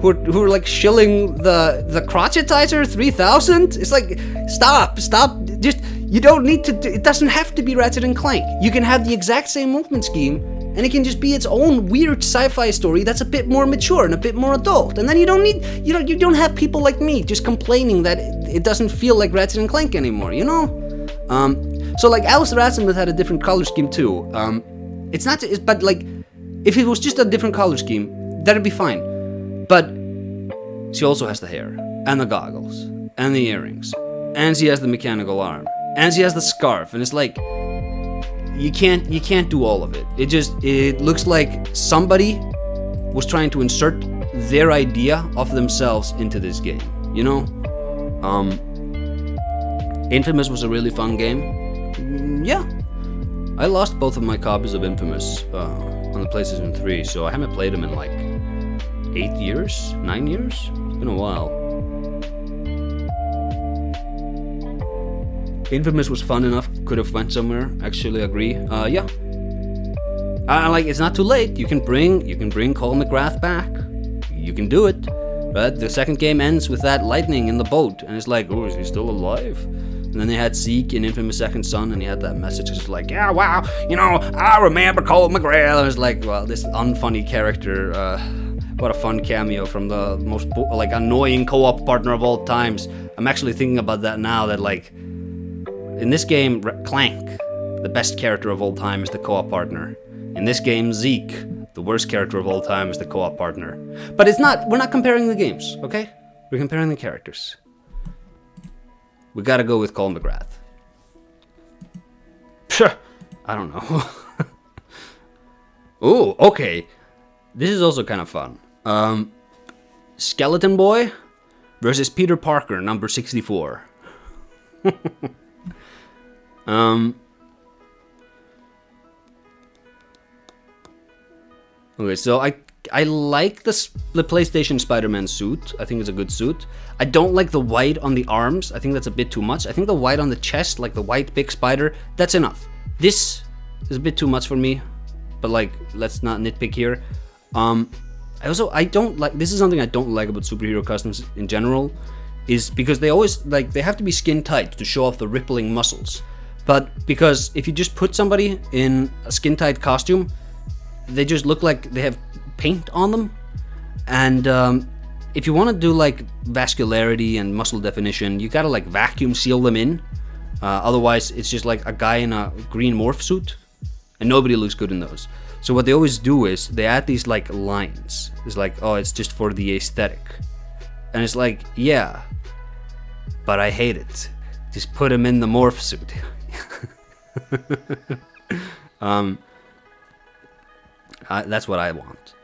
who were like shilling the Crotchetizer 3000. It's like, stop, just, you don't need to, it doesn't have to be Ratchet and Clank. You can have the exact same movement scheme, and it can just be its own weird sci-fi story that's a bit more mature and a bit more adult. And then you don't need, you don't have people like me just complaining that it doesn't feel like Ratchet and Clank anymore, you know? So like Alistair Asimov had a different color scheme too. It's not, but like, if it was just a different color scheme, that'd be fine. But she also has the hair, and the goggles, and the earrings, and she has the mechanical arm, and she has the scarf, and it's like, you can't do all of it. It looks like somebody was trying to insert their idea of themselves into this game, you know? Infamous was a really fun game. Yeah. I lost both of my copies of Infamous on the PlayStation 3, so I haven't played them in like 9 years? It's been a while. Infamous was fun enough, could have went somewhere, actually agree. Yeah. Like, it's not too late. You can bring Colin McGrath back. You can do it. Right? The second game ends with that lightning in the boat, and it's like, oh, is he still alive? And then they had Zeke in Infamous Second Son, and he had that message. It's like, yeah, wow, you know, I remember Colin McGrath. I was like, well, this unfunny character, what a fun cameo from the most like annoying co-op partner of all times. I'm actually thinking about that now, that like, in this game, Clank, the best character of all time, is the co-op partner. In this game, Zeke, the worst character of all time, is the co-op partner. But we're not comparing the games, okay? We're comparing the characters. We gotta go with Colin McGrath. Psh, I don't know. Ooh, okay. This is also kind of fun. Skeleton Boy versus Peter Parker, number 64. Okay, so I like the PlayStation Spider-Man suit. I think it's a good suit. I don't like the white on the arms. I think that's a bit too much. I think the white on the chest, like the white big spider, that's enough. This is a bit too much for me, but like, let's not nitpick here. I don't like, this is something I don't like about superhero costumes in general, is because they always, like, they have to be skin tight to show off the rippling muscles. But because if you just put somebody in a skin tight costume, they just look like they have paint on them. And if you want to do like vascularity and muscle definition, you gotta like vacuum seal them in. Otherwise, it's just like a guy in a green morph suit, and nobody looks good in those. So what they always do is they add these like lines. It's like, oh, it's just for the aesthetic. And it's like, yeah, but I hate it. Just put him in the morph suit. That's what I want.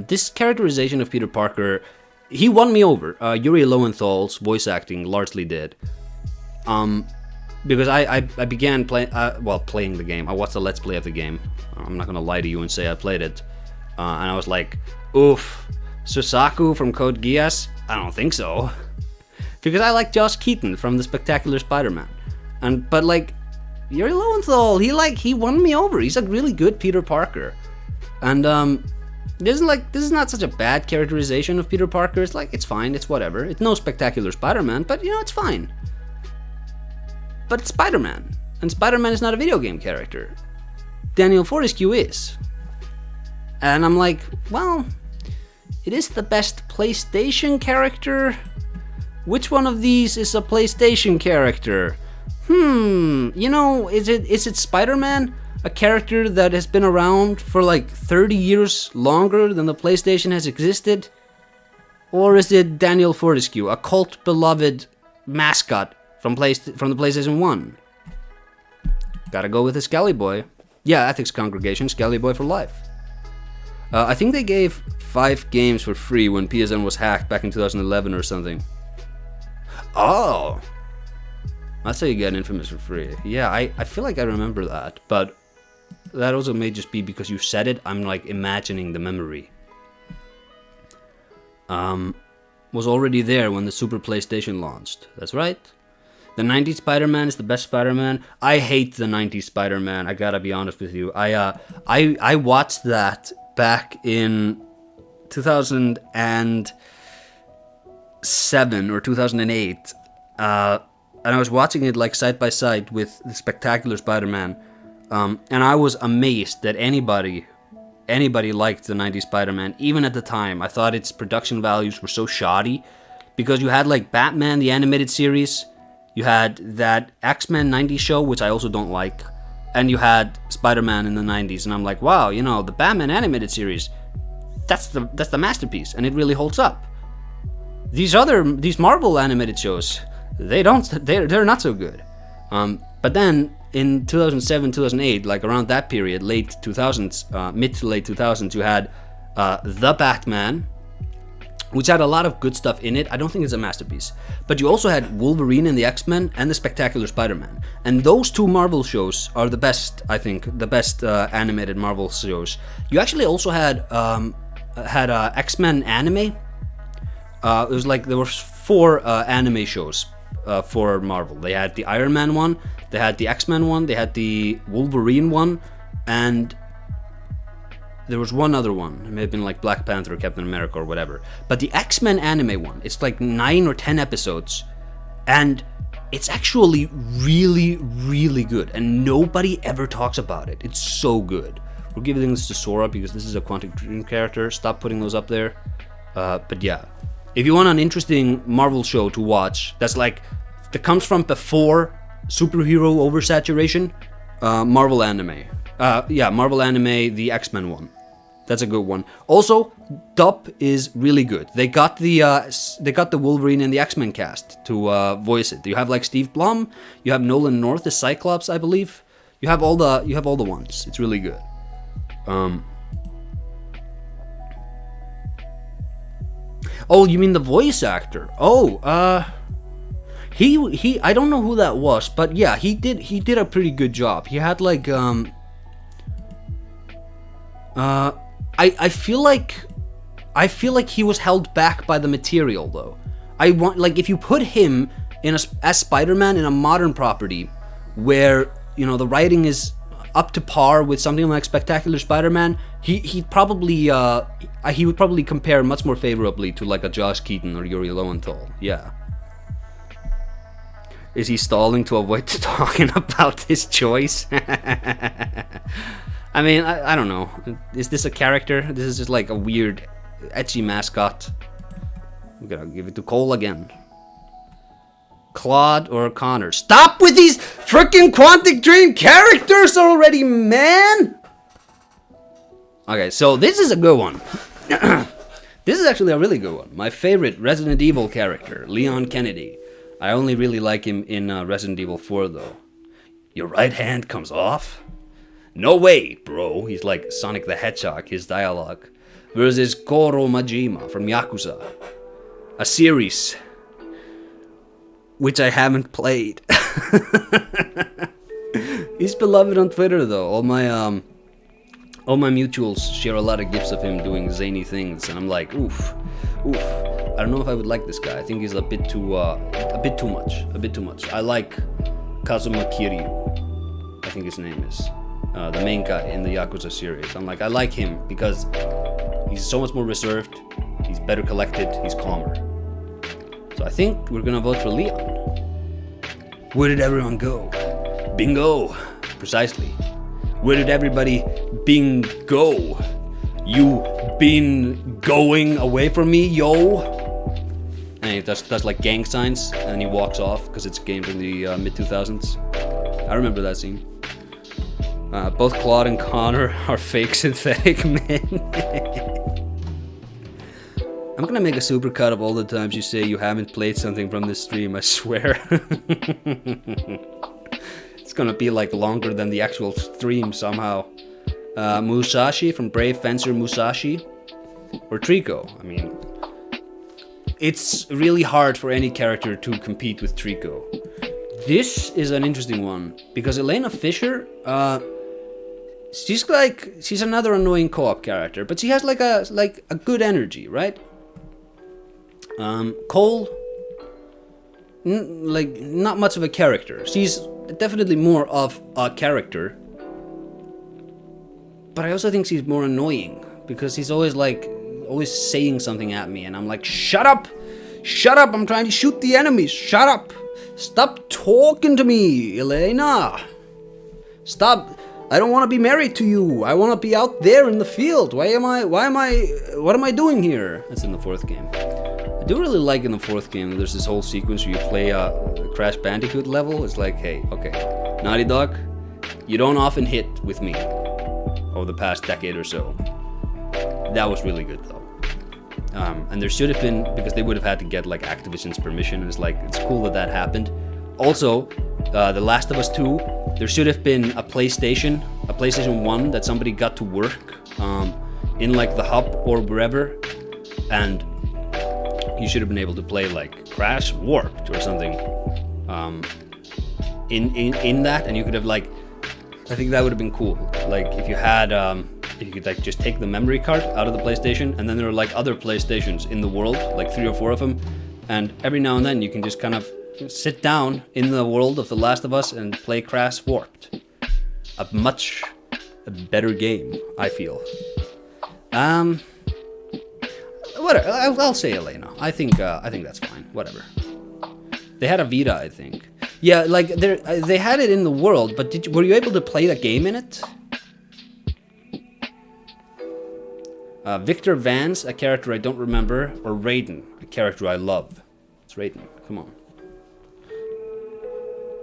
This characterization of Peter Parker, he won me over. Yuri Lowenthal's voice acting largely did. Because I began playing the game. I watched a Let's Play of the game. I'm not gonna lie to you and say I played it. And I was like, oof, Susaku from Code Geass? I don't think so. Because I like Josh Keaton from The Spectacular Spider-Man. But like, Yuri Lowenthal, he won me over. He's a really good Peter Parker. And this is not such a bad characterization of Peter Parker. It's like, it's fine, it's whatever. It's no Spectacular Spider-Man, but you know, it's fine. But it's Spider-Man, and Spider-Man is not a video game character. Daniel Fortescue is. And I'm like, well, it is the best PlayStation character. Which one of these is a PlayStation character? You know, is it Spider-Man? A character that has been around for like 30 years longer than the PlayStation has existed? Or is it Daniel Fortescue, a cult beloved mascot from the PlayStation 1? Gotta go with the Skelly Boy. Yeah, Ethics Congregation, Skelly Boy for life. I think they gave 5 games for free when PSN was hacked back in 2011 or something. Oh! That's how you get Infamous for free. Yeah, I feel like I remember that, but that also may just be because you said it. I'm like imagining the memory. Was already there when the Super PlayStation launched. That's right. The 90s Spider-Man is the best Spider-Man. I hate the 90s Spider-Man. I gotta be honest with you. I watched that back in 2007 or 2008. And I was watching it like side by side with the Spectacular Spider-Man. And I was amazed that anybody liked the 90s Spider-Man, even at the time. I thought its production values were so shoddy. Because you had like Batman, the animated series. You had that X-Men 90s show, which I also don't like. And you had Spider-Man in the 90s. And I'm like, wow, you know, the Batman animated series, that's the masterpiece. And it really holds up. These Marvel animated shows, they're not so good. But then in 2007, 2008, like around that period, late 2000s, mid to late 2000s, you had The Batman, which had a lot of good stuff in it. I don't think it's a masterpiece. But you also had Wolverine and the X-Men and the Spectacular Spider-Man. And those 2 Marvel shows are the best, I think, the best animated Marvel shows. You actually also had X-Men anime. It was like there were 4 anime shows for Marvel. They had the Iron Man one, they had the X-Men one, they had the Wolverine one, and there was one other one. It may have been like Black Panther or Captain America or whatever. But the X-Men anime one, it's like 9 or 10 episodes. And it's actually really, really good. And nobody ever talks about it. It's so good. We're giving this to Sora because this is a Quantic Dream character. Stop putting those up there. But yeah. If you want an interesting Marvel show to watch, that comes from before superhero oversaturation, Marvel anime. Marvel anime, the X-Men one. That's a good one. Also, dub is really good. They got the Wolverine and the X-Men cast to voice it. You have like Steve Blum, you have Nolan North as Cyclops, I believe. You have all the ones. It's really good. Oh, you mean the voice actor? Oh, he I don't know who that was, but yeah, he did a pretty good job. He had like I feel like he was held back by the material though. If you put him as Spider-Man in a modern property where, you know, the writing is up to par with something like Spectacular Spider-Man, he would probably compare much more favorably to like a Josh Keaton or Yuri Lowenthal. Yeah. Is he stalling to avoid talking about his choice? I mean, I don't know. Is this a character? This is just like a weird, edgy mascot. I'm gonna give it to Cole again. Claude or Connor? Stop with these freaking Quantic Dream characters already, man! Okay, so this is a good one. This is actually a really good one. My favorite Resident Evil character, Leon Kennedy. I only really like him in Resident Evil 4, though. Your right hand comes off? No way, bro. He's like Sonic the Hedgehog, his dialogue. Versus Koro Majima from Yakuza. A series which I haven't played. He's beloved on Twitter, though. All my mutuals share a lot of gifs of him doing zany things, and I'm like, oof. I don't know if I would like this guy. I think he's a bit too much. I like Kazuma Kiryu, I think his name is, the main guy in the Yakuza series. I'm like, I like him because he's so much more reserved, he's better collected, he's calmer. So I think we're gonna vote for Leon. Where did everyone go? Bingo! Precisely. Where did everybody bingo? You been going away from me, yo? And he does like gang signs, and he walks off because it's a game from the mid-2000s. I remember that scene. Both Claude and Connor are fake synthetic men. I'm gonna make a supercut of all the times you say you haven't played something from this stream, I swear. It's gonna be like longer than the actual stream somehow. Musashi from Brave Fencer Musashi. Or Trico. I mean, it's really hard for any character to compete with Trico. This is an interesting one, because Elena Fisher, she's another annoying co-op character, but she has like a good energy, right? Cole, not much of a character. She's definitely more of a character, but I also think she's more annoying because she's always saying something at me, and I'm like, shut up, I'm trying to shoot the enemies, shut up, stop talking to me, Elena, stop. I don't want to be married to you. I want to be out there in the field. What am I doing here? That's in the 4th game. I do really like in the 4th game, there's this whole sequence where you play a Crash Bandicoot level. It's like, hey, okay, Naughty Dog, you don't often hit with me over the past decade or so. That was really good, though. And there should have been, because they would have had to get like Activision's permission, and it's cool that happened. Also, The Last of Us 2, there should have been a PlayStation 1 that somebody got to work in like the hub or wherever, and you should have been able to play like Crash Warped or something in that, and you could have like, I think that would have been cool. Like if you had, if you could like just take the memory card out of the PlayStation, and then there are like other PlayStations in the world, like 3 or 4 of them, and every now and then you can just kind of sit down in the world of The Last of Us and play Crash Warped. A much better game, I feel. Whatever. I'll say Elena. I think that's fine. Whatever. They had a Vita, I think. Yeah, like they had it in the world, but were you able to play the game in it? Victor Vance, a character I don't remember, or Raiden, a character I love. It's Raiden. Come on.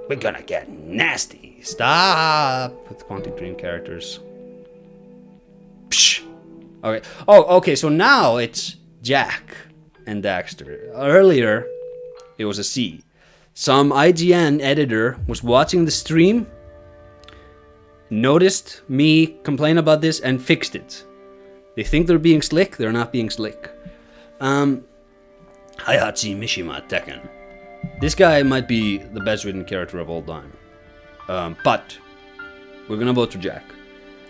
We're gonna get nasty. Stop with Quantic Dream characters. Psh. Okay. Oh, okay. So now it's Jack and Daxter. Earlier, it was a C. Some IGN editor was watching the stream, noticed me complain about this, and fixed it. They think they're being slick. They're not being slick. Heihachi Mishima Tekken. This guy might be the best written character of all time. But we're gonna vote for Jack.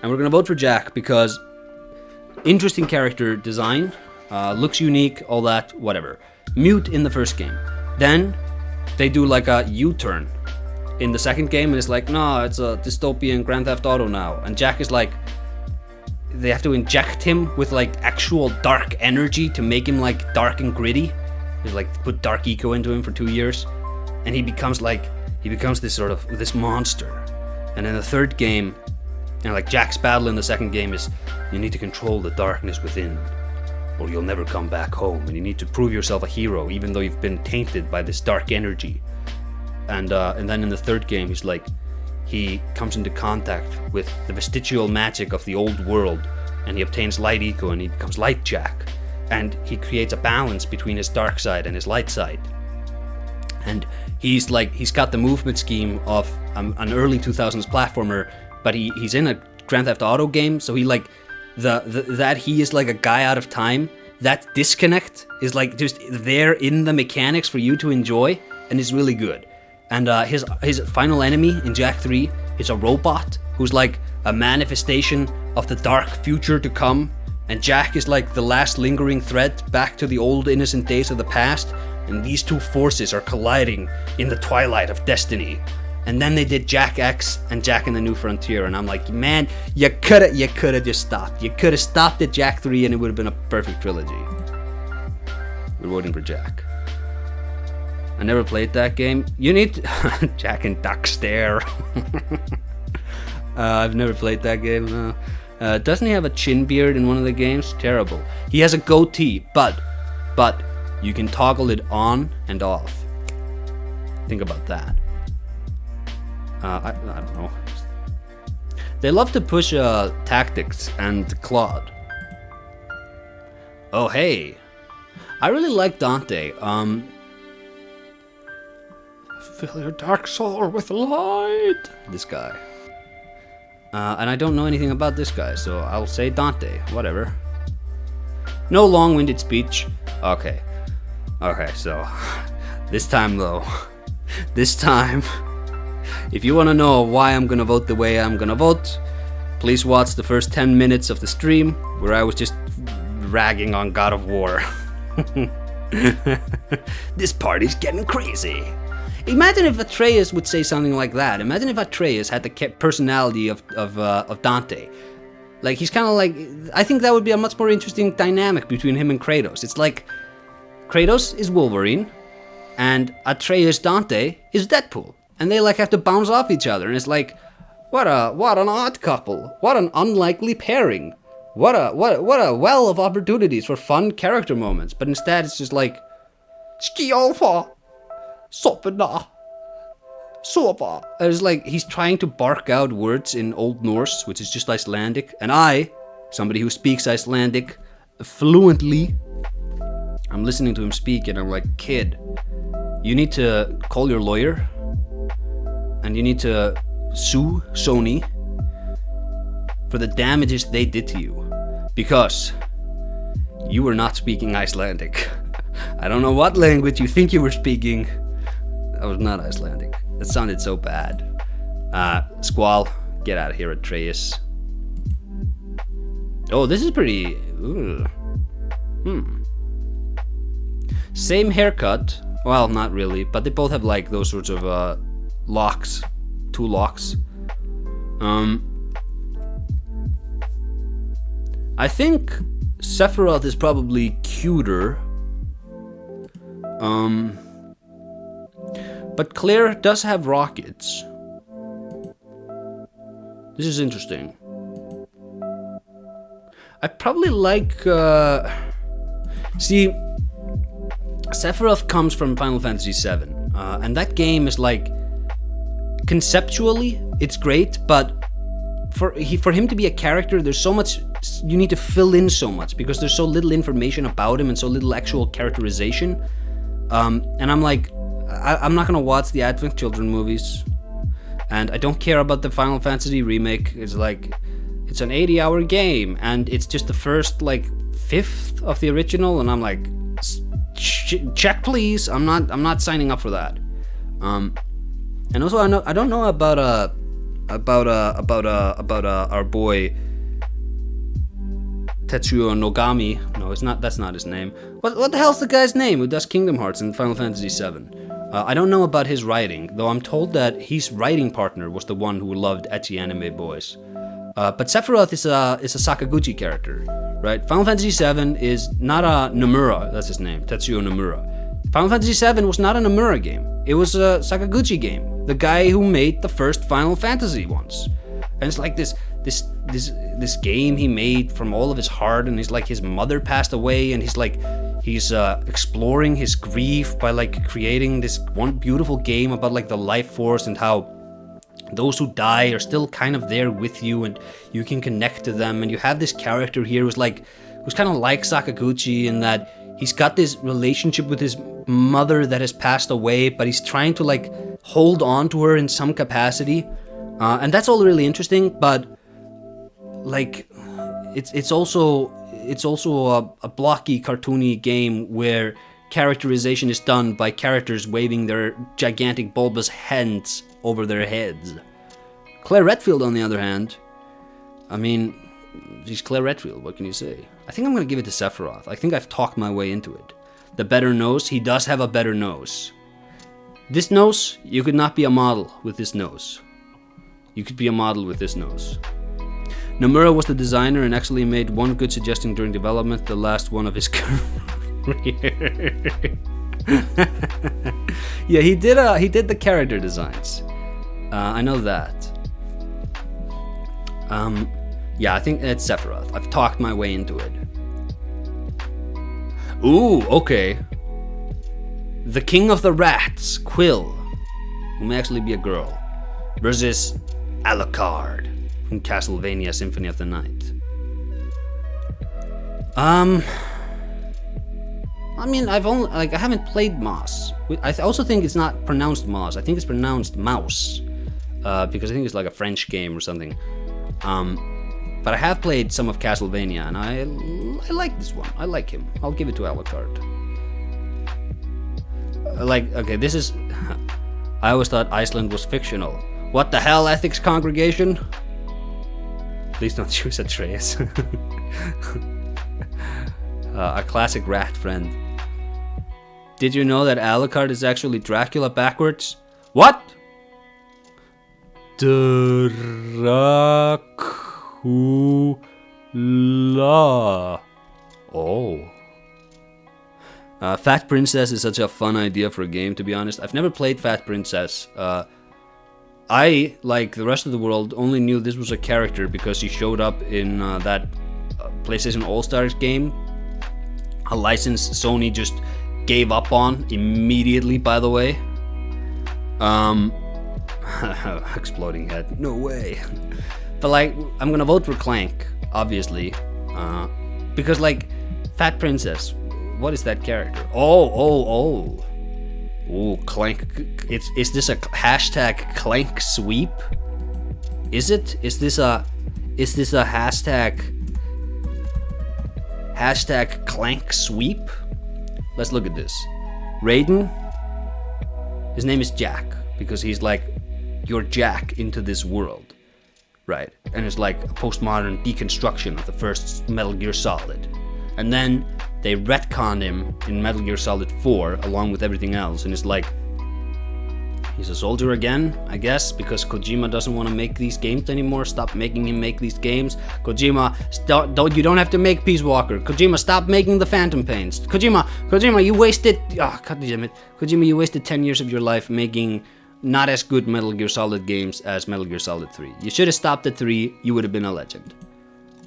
And we're gonna vote for Jack because interesting character design, looks unique, all that, whatever. Mute in the first game. Then they do like a U-turn in the second game, and it's like, no, it's a dystopian Grand Theft Auto now. And Jack is like, they have to inject him with like actual dark energy to make him like dark and gritty. They like put dark eco into him for 2 years, and he becomes this sort of this monster. And in the third game, and like Jack's battle in the second game is, you need to control the darkness within, or you'll never come back home, and you need to prove yourself a hero even though you've been tainted by this dark energy. And then in the third game, he comes into contact with the vestigial magic of the old world, and he obtains light ego, and he becomes Light Jack, and he creates a balance between his dark side and his light side. And he's got the movement scheme of an early 2000s platformer, but he's in a Grand Theft Auto game, so he like that he is like a guy out of time. That disconnect is like just there in the mechanics for you to enjoy, and is really good. And his final enemy in Jak 3 is a robot who's like a manifestation of the dark future to come, and Jak is like the last lingering thread back to the old innocent days of the past, and these two forces are colliding in the twilight of destiny. And then they did Jak X and Jak and the New Frontier, and I'm like, man, you coulda just stopped. You coulda stopped at Jak 3 and it would have been a perfect trilogy. We're voting for Jak. I never played that game. You need to Jak and Daxter. I've never played that game. No. Doesn't he have a chin beard in one of the games? Terrible. He has a goatee, but you can toggle it on and off. Think about that. I don't know. They love to push tactics and Claude. Oh hey, I really like Dante. Fill your dark soul with light. This guy. And I don't know anything about this guy, so I'll say Dante. Whatever. No long-winded speech. Okay. Okay, so this time though, if you want to know why I'm gonna vote the way I'm gonna vote, please watch the first 10 minutes of the stream where I was just ragging on God of War. This party's getting crazy. Imagine if Atreus would say something like that. Imagine if Atreus had the personality of Dante. Like, he's kind of like, I think that would be a much more interesting dynamic between him and Kratos. It's like, Kratos is Wolverine, and Atreus Dante is Deadpool. And they like have to bounce off each other, and it's like, what an odd couple, what an unlikely pairing, what a well of opportunities for fun character moments. But instead, it's just like, Skjolfa, Sopena, Sopa. It's like he's trying to bark out words in Old Norse, which is just Icelandic, and I, somebody who speaks Icelandic fluently, I'm listening to him speak, and I'm like, kid, you need to call your lawyer. And you need to sue Sony for the damages they did to you, because you were not speaking Icelandic. I don't know what language you think you were speaking. That was not Icelandic. That sounded so bad. Squall, get out of here, Atreus. Oh, this is pretty... Same haircut. Well, not really, but they both have like those sorts of locks, 2 locks. I think Sephiroth is probably cuter. But Claire does have rockets. This is interesting. I probably like see, Sephiroth comes from Final Fantasy VII, and that game is like, conceptually, it's great, but for him to be a character, there's so much, you need to fill in so much, because there's so little information about him and so little actual characterization. And I'm like, I'm not gonna watch the Advent Children movies, and I don't care about the Final Fantasy remake. It's like, it's an 80-hour game, and it's just the first, like, 5th of the original, and I'm like, check please, I'm not signing up for that. And also, I don't know about our boy Tetsuya Nogami. No, it's not. That's not his name. What the hell's the guy's name who does Kingdom Hearts in Final Fantasy VII? I don't know about his writing, though I'm told that his writing partner was the one who loved ecchi anime boys. But Sephiroth is a Sakaguchi character, right? Final Fantasy VII is not a Nomura. That's his name, Tetsuya Nomura. Final Fantasy VII was not a Nomura game. It was a Sakaguchi game. The guy who made the first Final Fantasy ones. And it's like this game he made from all of his heart, and he's like, his mother passed away, and he's exploring his grief by like creating this one beautiful game about like the life force and how those who die are still kind of there with you, and you can connect to them. And you have this character here who's kind of like Sakaguchi in that he's got this relationship with his mother that has passed away, but he's trying to like hold on to her in some capacity, and that's all really interesting. But like, it's also a blocky, cartoony game where characterization is done by characters waving their gigantic bulbous hands over their heads. Claire Redfield, on the other hand, I mean, she's Claire Redfield, what can you say? I think I'm going to give it to Sephiroth. I think I've talked my way into it. The better nose, he does have a better nose. This nose, you could not be a model with this nose. You could be a model with this nose. Nomura was the designer and actually made one good suggestion during development, the last one of his career. Yeah, he did the character designs. I know that. Yeah, I think it's Sephiroth. I've talked my way into it. Ooh, okay. The King of the Rats, Quill, who may actually be a girl, versus Alucard from Castlevania Symphony of the Night. I mean, I haven't played Moss. I also think it's not pronounced Moss. I think it's pronounced Mouse, because I think it's like a French game or something. But I have played some of Castlevania, and I like this one. I like him. I'll give it to Alucard. Okay, this is... I always thought Iceland was fictional. What the hell, Ethics Congregation? Please don't choose Atreus. A classic rat friend. Did you know that Alucard is actually Dracula backwards? What? Dracula. Oh. Fat Princess is such a fun idea for a game, to be honest. I've never played Fat Princess. I, like the rest of the world, only knew this was a character because she showed up in that PlayStation All-Stars game. A license Sony just gave up on immediately, by the way. Exploding head. No way. But like, I'm gonna vote for Clank, obviously. Because like, Fat Princess, what is that character? Oh, Clank. Is this a hashtag Clank sweep? Is it? Is this a hashtag Clank sweep? Let's look at this. Raiden, his name is Jack, because he's like, you're Jack into this world, right? And it's like a postmodern deconstruction of the first Metal Gear Solid. And then they retconned him in Metal Gear Solid 4 along with everything else, and it's like, he's a soldier again, I guess, because Kojima doesn't want to make these games anymore. Stop making him make these games. Kojima, you don't have to make Peace Walker. Kojima, stop making the Phantom Pains. Kojima, you wasted, God damn it. Kojima, you wasted 10 years of your life making not as good Metal Gear Solid games as Metal Gear Solid 3. You should have stopped at 3, you would have been a legend.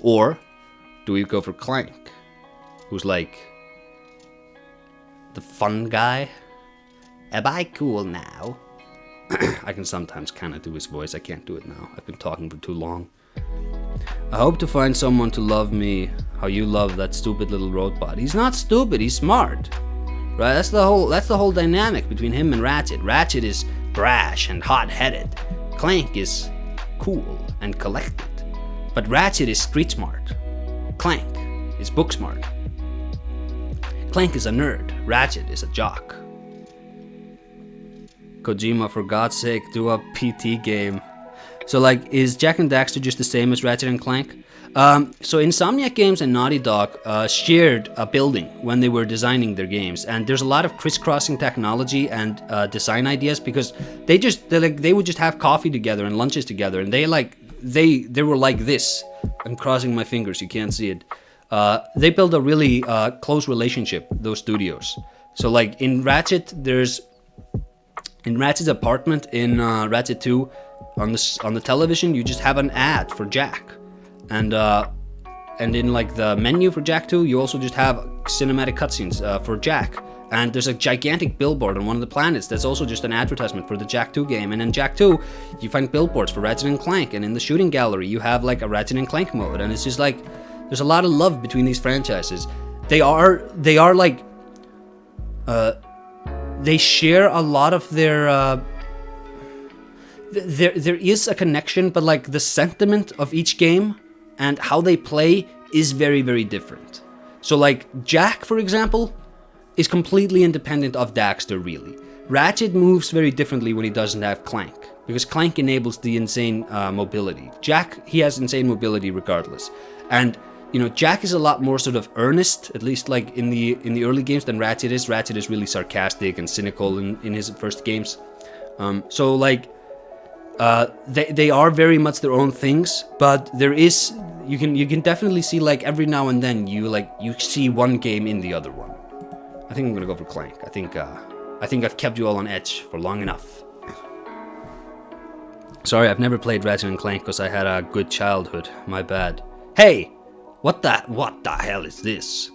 Or, do we go for Clank, who's like, the fun guy? Am I cool now? I can sometimes kind of do his voice. I can't do it now. I've been talking for too long. I hope to find someone to love me how you love that stupid little robot. He's not stupid, he's smart. Right? That's the whole dynamic between him and Ratchet. Ratchet is brash and hot-headed. Clank is cool and collected. But Ratchet is street smart. Clank is book smart. Clank is a nerd. Ratchet is a jock. Kojima, for God's sake, do a PT game. So like, is Jak and Daxter just the same as Ratchet and Clank? So Insomniac Games and Naughty Dog shared a building when they were designing their games, and there's a lot of crisscrossing technology and design ideas because they would just have coffee together and lunches together, and they were like this. I'm crossing my fingers, you can't see it. They built a really close relationship, those studios. So like in Ratchet's apartment in Ratchet 2, on the television, you just have an ad for Jak, and and in like the menu for Jak 2, you also just have cinematic cutscenes for Jak. And there's a gigantic billboard on one of the planets that's also just an advertisement for the Jak 2 game. And in Jak 2, you find billboards for Ratchet and Clank, and in the shooting gallery, you have like a Ratchet and Clank mode. And it's just like, there's a lot of love between these franchises. They are like, they share a lot of their, there is a connection, but like the sentiment of each game and how they play is very, very different. So like Jak, for example, is completely independent of Daxter, really. Ratchet moves very differently when he doesn't have Clank, because Clank enables the insane mobility. Jak, he has insane mobility regardless. And, you know, Jak is a lot more sort of earnest, at least like in the early games, than Ratchet is. Ratchet is really sarcastic and cynical in his first games. So like, they are very much their own things, but there is, you can definitely see like every now and then you see one game in the other one. I think I'm gonna go for Clank. I think I've kept you all on edge for long enough. Sorry, I've never played Ratchet and Clank because I had a good childhood. My bad. Hey, what the hell is this?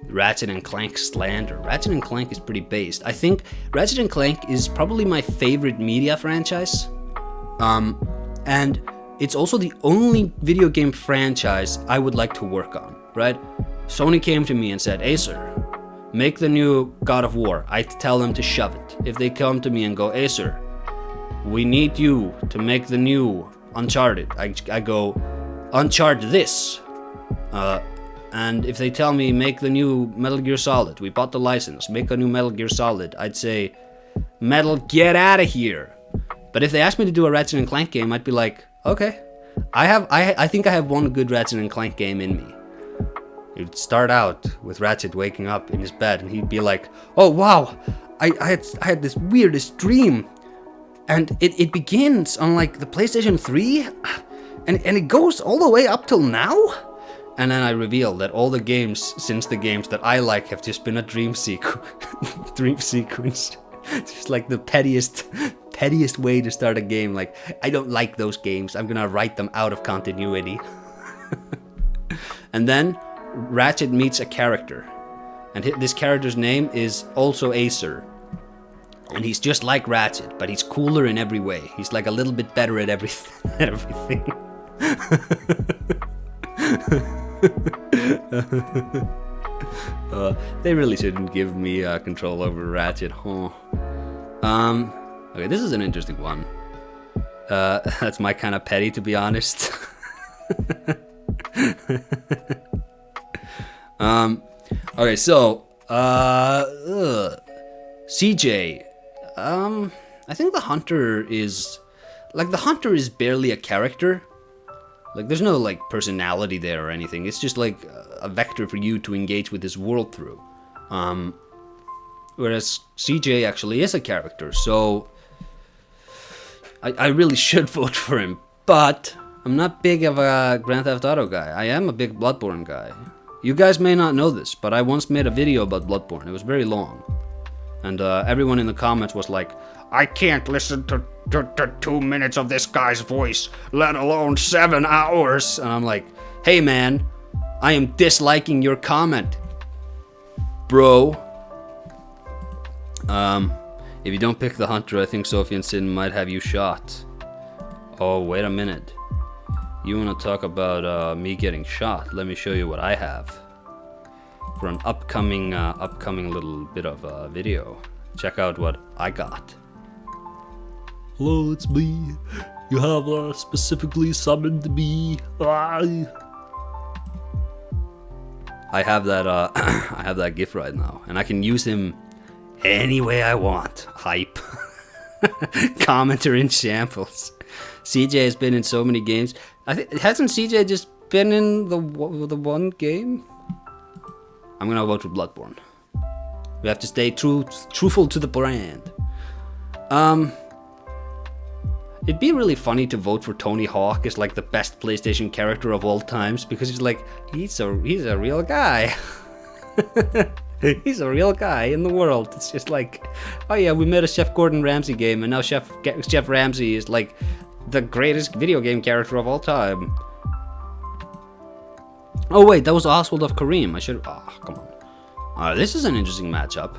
Ratchet and Clank slander. Ratchet and Clank is pretty based. I think Ratchet and Clank is probably my favorite media franchise. And it's also the only video game franchise I would like to work on, right? Sony came to me and said, Acer, make the new God of War. I tell them to shove it. If they come to me and go, Acer, we need you to make the new Uncharted, I go, Uncharted this. And if they tell me, make the new Metal Gear Solid, we bought the license, make a new Metal Gear Solid, I'd say, Metal, get out of here. But if they asked me to do a Ratchet and Clank game, I'd be like, okay. I think I have one good Ratchet and Clank game in me. It'd start out with Ratchet waking up in his bed, and he'd be like, oh wow, I had this weirdest dream. And it begins on like the PlayStation 3, and it goes all the way up till now. And then I reveal that all the games since the games that I like have just been a dream sequence. It's just like the pettiest way to start a game. Like, I don't like those games, I'm gonna write them out of continuity. And then Ratchet meets a character, and this character's name is also Acer, and he's just like Ratchet, but he's cooler in every way. He's like a little bit better at everything. They really shouldn't give me control over Ratchet, huh? Okay, this is an interesting one. That's my kind of petty, to be honest. Okay, so CJ, I think the Hunter is barely a character. Like, there's no like personality there or anything. It's just like a vector for you to engage with this world through. Whereas CJ actually is a character, so I really should vote for him. But I'm not big of a Grand Theft Auto guy. I am a big Bloodborne guy. You guys may not know this, but I once made a video about Bloodborne. It was very long. And everyone in the comments was like, I can't listen to 2 minutes of this guy's voice, let alone 7 hours. And I'm like, hey man, I am disliking your comment, bro. If you don't pick the Hunter, I think Sophie and Sin might have you shot. Oh, wait a minute. You want to talk about me getting shot? Let me show you what I have for an upcoming little bit of video. Check out what I got. Hello, it's me. You have specifically summoned me. I have that I have that GIF right now, and I can use him any way I want. Hype. Commenter in shambles. CJ has been in so many games. Hasn't CJ just been in the one game? I'm gonna vote for Bloodborne. We have to stay truthful to the brand. It'd be really funny to vote for Tony Hawk as like the best PlayStation character of all times, because he's a real guy. He's a real guy in the world. It's just like, oh yeah, we made a Chef Gordon Ramsay game, and now Chef Ramsay is like the greatest video game character of all time. Oh wait, that was Oswald of Kareem. I should. Oh, come on. This is an interesting matchup.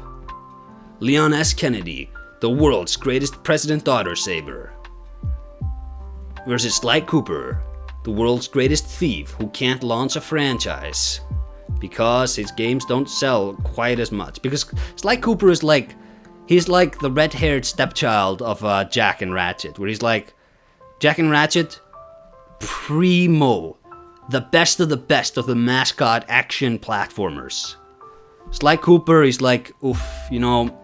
Leon S. Kennedy, the world's greatest president daughter saver, versus Sly Cooper, the world's greatest thief who can't launch a franchise because his games don't sell quite as much. Because Sly Cooper is like, he's like the red-haired stepchild of Jack and Ratchet, where he's like, Jack and Ratchet, primo, the best of the mascot action platformers. Sly Cooper is like, oof, you know,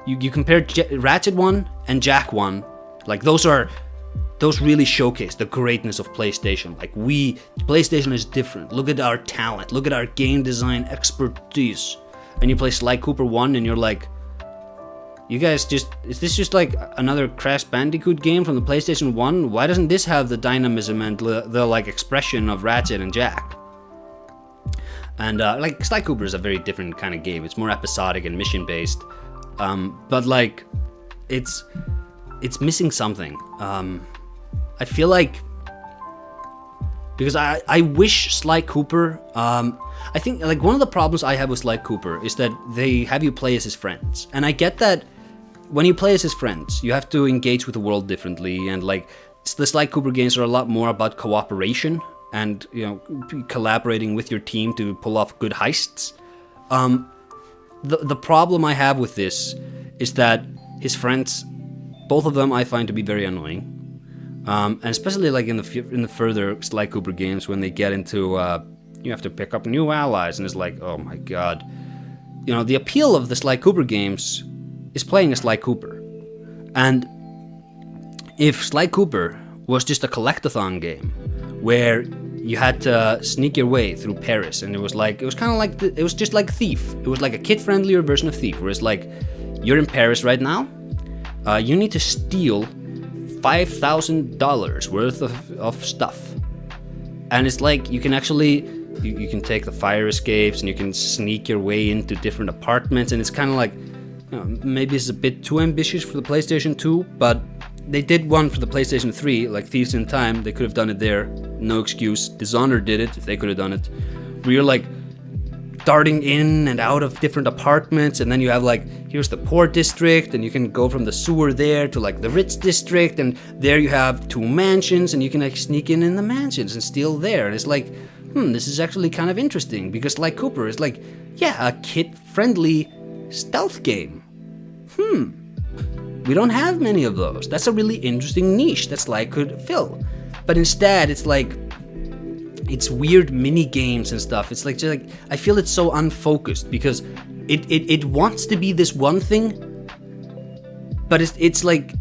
you compare Ratchet 1 and Jak 1, like those really showcase the greatness of PlayStation. Like PlayStation is different. Look at our talent, look at our game design expertise. And you play Sly Cooper 1 and you're like, you guys is this just like another Crash Bandicoot game from the PlayStation 1? Why doesn't this have the dynamism and the like expression of Ratchet and Jak? And like Sly Cooper is a very different kind of game. It's more episodic and mission based. But like it's missing something. I feel like, because I wish Sly Cooper, I think like one of the problems I have with Sly Cooper is that they have you play as his friends. And I get that when you play as his friends, you have to engage with the world differently, and like the Sly Cooper games are a lot more about cooperation and, you know, collaborating with your team to pull off good heists. The problem I have with this is that his friends, both of them I find to be very annoying. And especially like in the further Sly Cooper games, when they get into you have to pick up new allies, and it's like, oh my god. You know, the appeal of the Sly Cooper games is playing as Sly Cooper. And if Sly Cooper was just a collectathon game where you had to sneak your way through Paris, and it was just like Thief. It was like a kid-friendlier version of Thief, where it's like, you're in Paris right now, you need to steal $5,000 worth of stuff. And it's like, you can actually, you can take the fire escapes, and you can sneak your way into different apartments, and it's kind of like, you know, maybe it's a bit too ambitious for the PlayStation 2, but they did one for the PlayStation 3, like Thieves in Time. They could have done it there, no excuse. Dishonored did it, if they could have done it. Where you're like darting in and out of different apartments, and then you have like, here's the poor district, and you can go from the sewer there to like the rich district, and there you have two mansions, and you can like sneak in the mansions and steal there. And it's like, this is actually kind of interesting, because like Cooper is like, yeah, a kid-friendly stealth game. We don't have many of those. That's a really interesting niche that Sly could fill. But instead, it's like, it's weird mini games and stuff. It's like, just like, I feel it's so unfocused, because it wants to be this one thing, but it's like,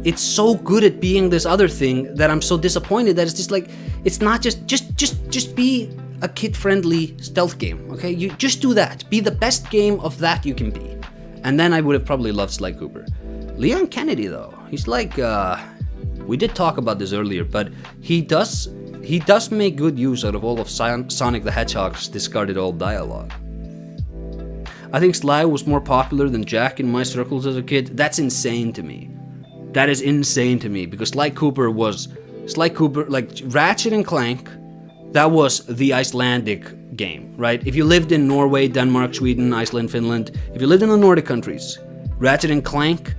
it's so good at being this other thing that I'm so disappointed that it's just like, it's not just be a kid-friendly stealth game, okay? You just do that. Be the best game of that you can be. And then I would have probably loved Sly Cooper. Leon Kennedy, though, he's like, we did talk about this earlier, but he does make good use out of all of Sonic the Hedgehog's discarded old dialogue. I think Sly was more popular than Jak in my circles as a kid. That's insane to me. That is insane to me, because Sly Cooper, like Ratchet and Clank, that was the Icelandic game, right? If you lived in Norway, Denmark, Sweden, Iceland, Finland, if you lived in the Nordic countries, Ratchet and Clank,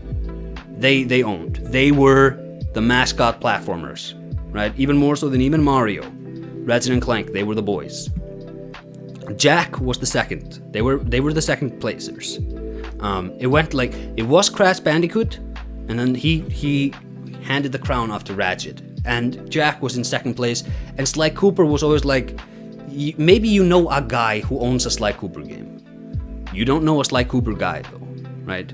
they owned. They were the mascot platformers, right? Even more so than even Mario. Ratchet and Clank, they were the boys. Jak was the second. They were the second placers. It was Crash Bandicoot, and then he handed the crown off to Ratchet. And Jak was in second place, and Sly Cooper was always like, maybe you know a guy who owns a Sly Cooper game. You don't know a Sly Cooper guy, though, right?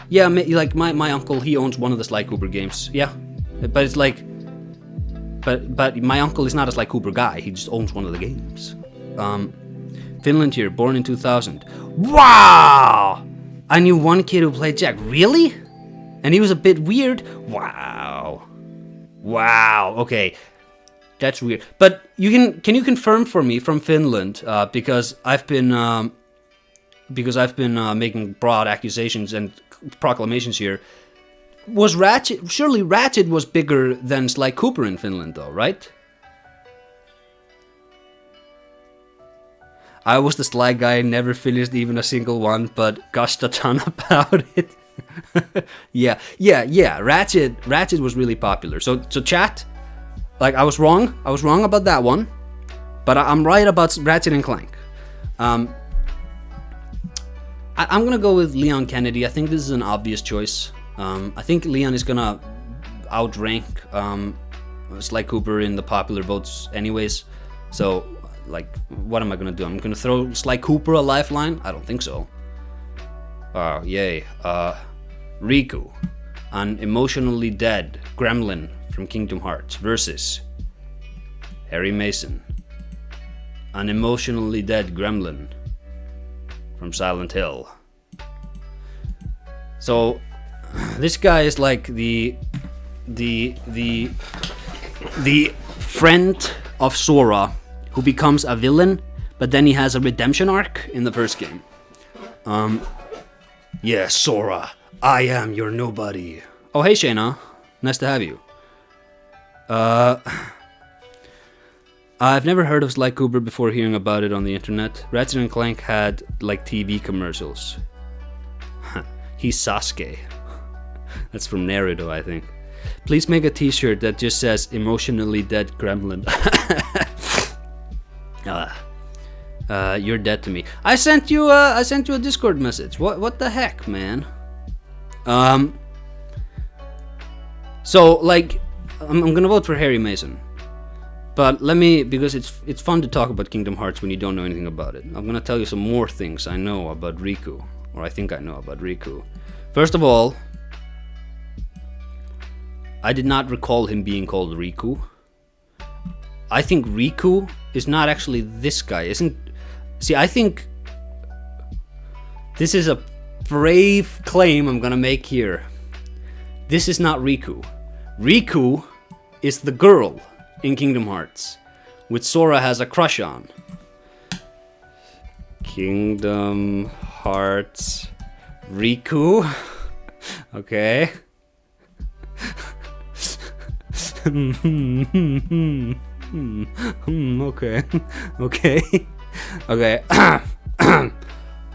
Yeah, like my uncle, he owns one of the Sly Cooper games. Yeah, but it's like, but my uncle is not a Sly Cooper guy. He just owns one of the games. Finland here, born in 2000. Wow! I knew one kid who played Jak. Really? And he was a bit weird. Wow. Okay, that's weird. But can you confirm for me from Finland? Because I've been making broad accusations and proclamations here. Was Ratchet? Surely Ratchet was bigger than Sly Cooper in Finland, though, right? I was the sly guy, never finished even a single one, but gushed a ton about it. yeah. Ratchet was really popular. So chat, like I was wrong about that one, but I'm right about Ratchet and Clank. I'm gonna go with Leon Kennedy. I think this is an obvious choice. I think Leon is gonna outrank Sly Cooper in the popular votes anyways. So, like, what am I gonna do? I'm gonna throw Sly Cooper a lifeline? I don't think so. Oh, yay. Riku, an emotionally dead gremlin from Kingdom Hearts, versus Harry Mason, an emotionally dead gremlin from Silent Hill. So, this guy is like the friend of Sora who becomes a villain, but then he has a redemption arc in the first game. Yeah, Sora, I am your nobody. Oh, hey Shayna, nice to have you. I've never heard of Sly Cooper before hearing about it on the internet. Ratchet and Clank had like TV commercials. He's Sasuke. That's from Naruto, I think. Please make a t-shirt that just says emotionally dead gremlin. You're dead to me. I sent you a Discord message. What the heck, man? So like I'm gonna vote for Harry Mason. But let me, because it's fun to talk about Kingdom Hearts when you don't know anything about it. I'm gonna tell you some more things I know about Riku, or I think I know about Riku. First of all, I did not recall him being called Riku. I think Riku is not actually this guy, See, I think this is a brave claim I'm gonna make here. This is not Riku. Riku is the girl in Kingdom Hearts, which Sora has a crush on. Kingdom Hearts Riku. Okay. Okay.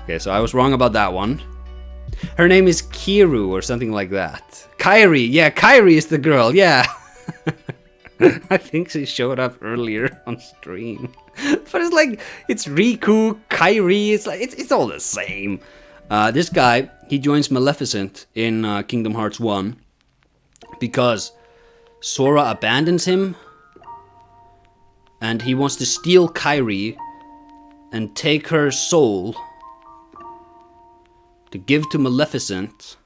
Okay, so I was wrong about that one. Her name is Kiru or something like that. Kairi, yeah, Kairi is the girl, yeah. I think she showed up earlier on stream. But it's like, it's Riku, Kairi, it's all the same. This guy, he joins Maleficent in Kingdom Hearts 1 because Sora abandons him and he wants to steal Kairi and take her soul to give to Maleficent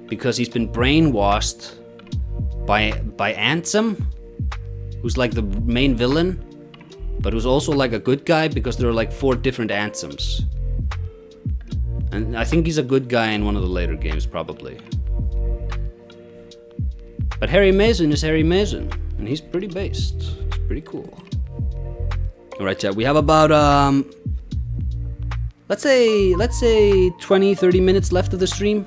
because he's been brainwashed by Ansem, who's like the main villain, but who's also like a good guy because there are like 4 different Ansems. And I think he's a good guy in one of the later games, probably. But Harry Mason is Harry Mason, and he's pretty based. It's pretty cool. Alright, chat, we have about, let's say 20-30 minutes left of the stream.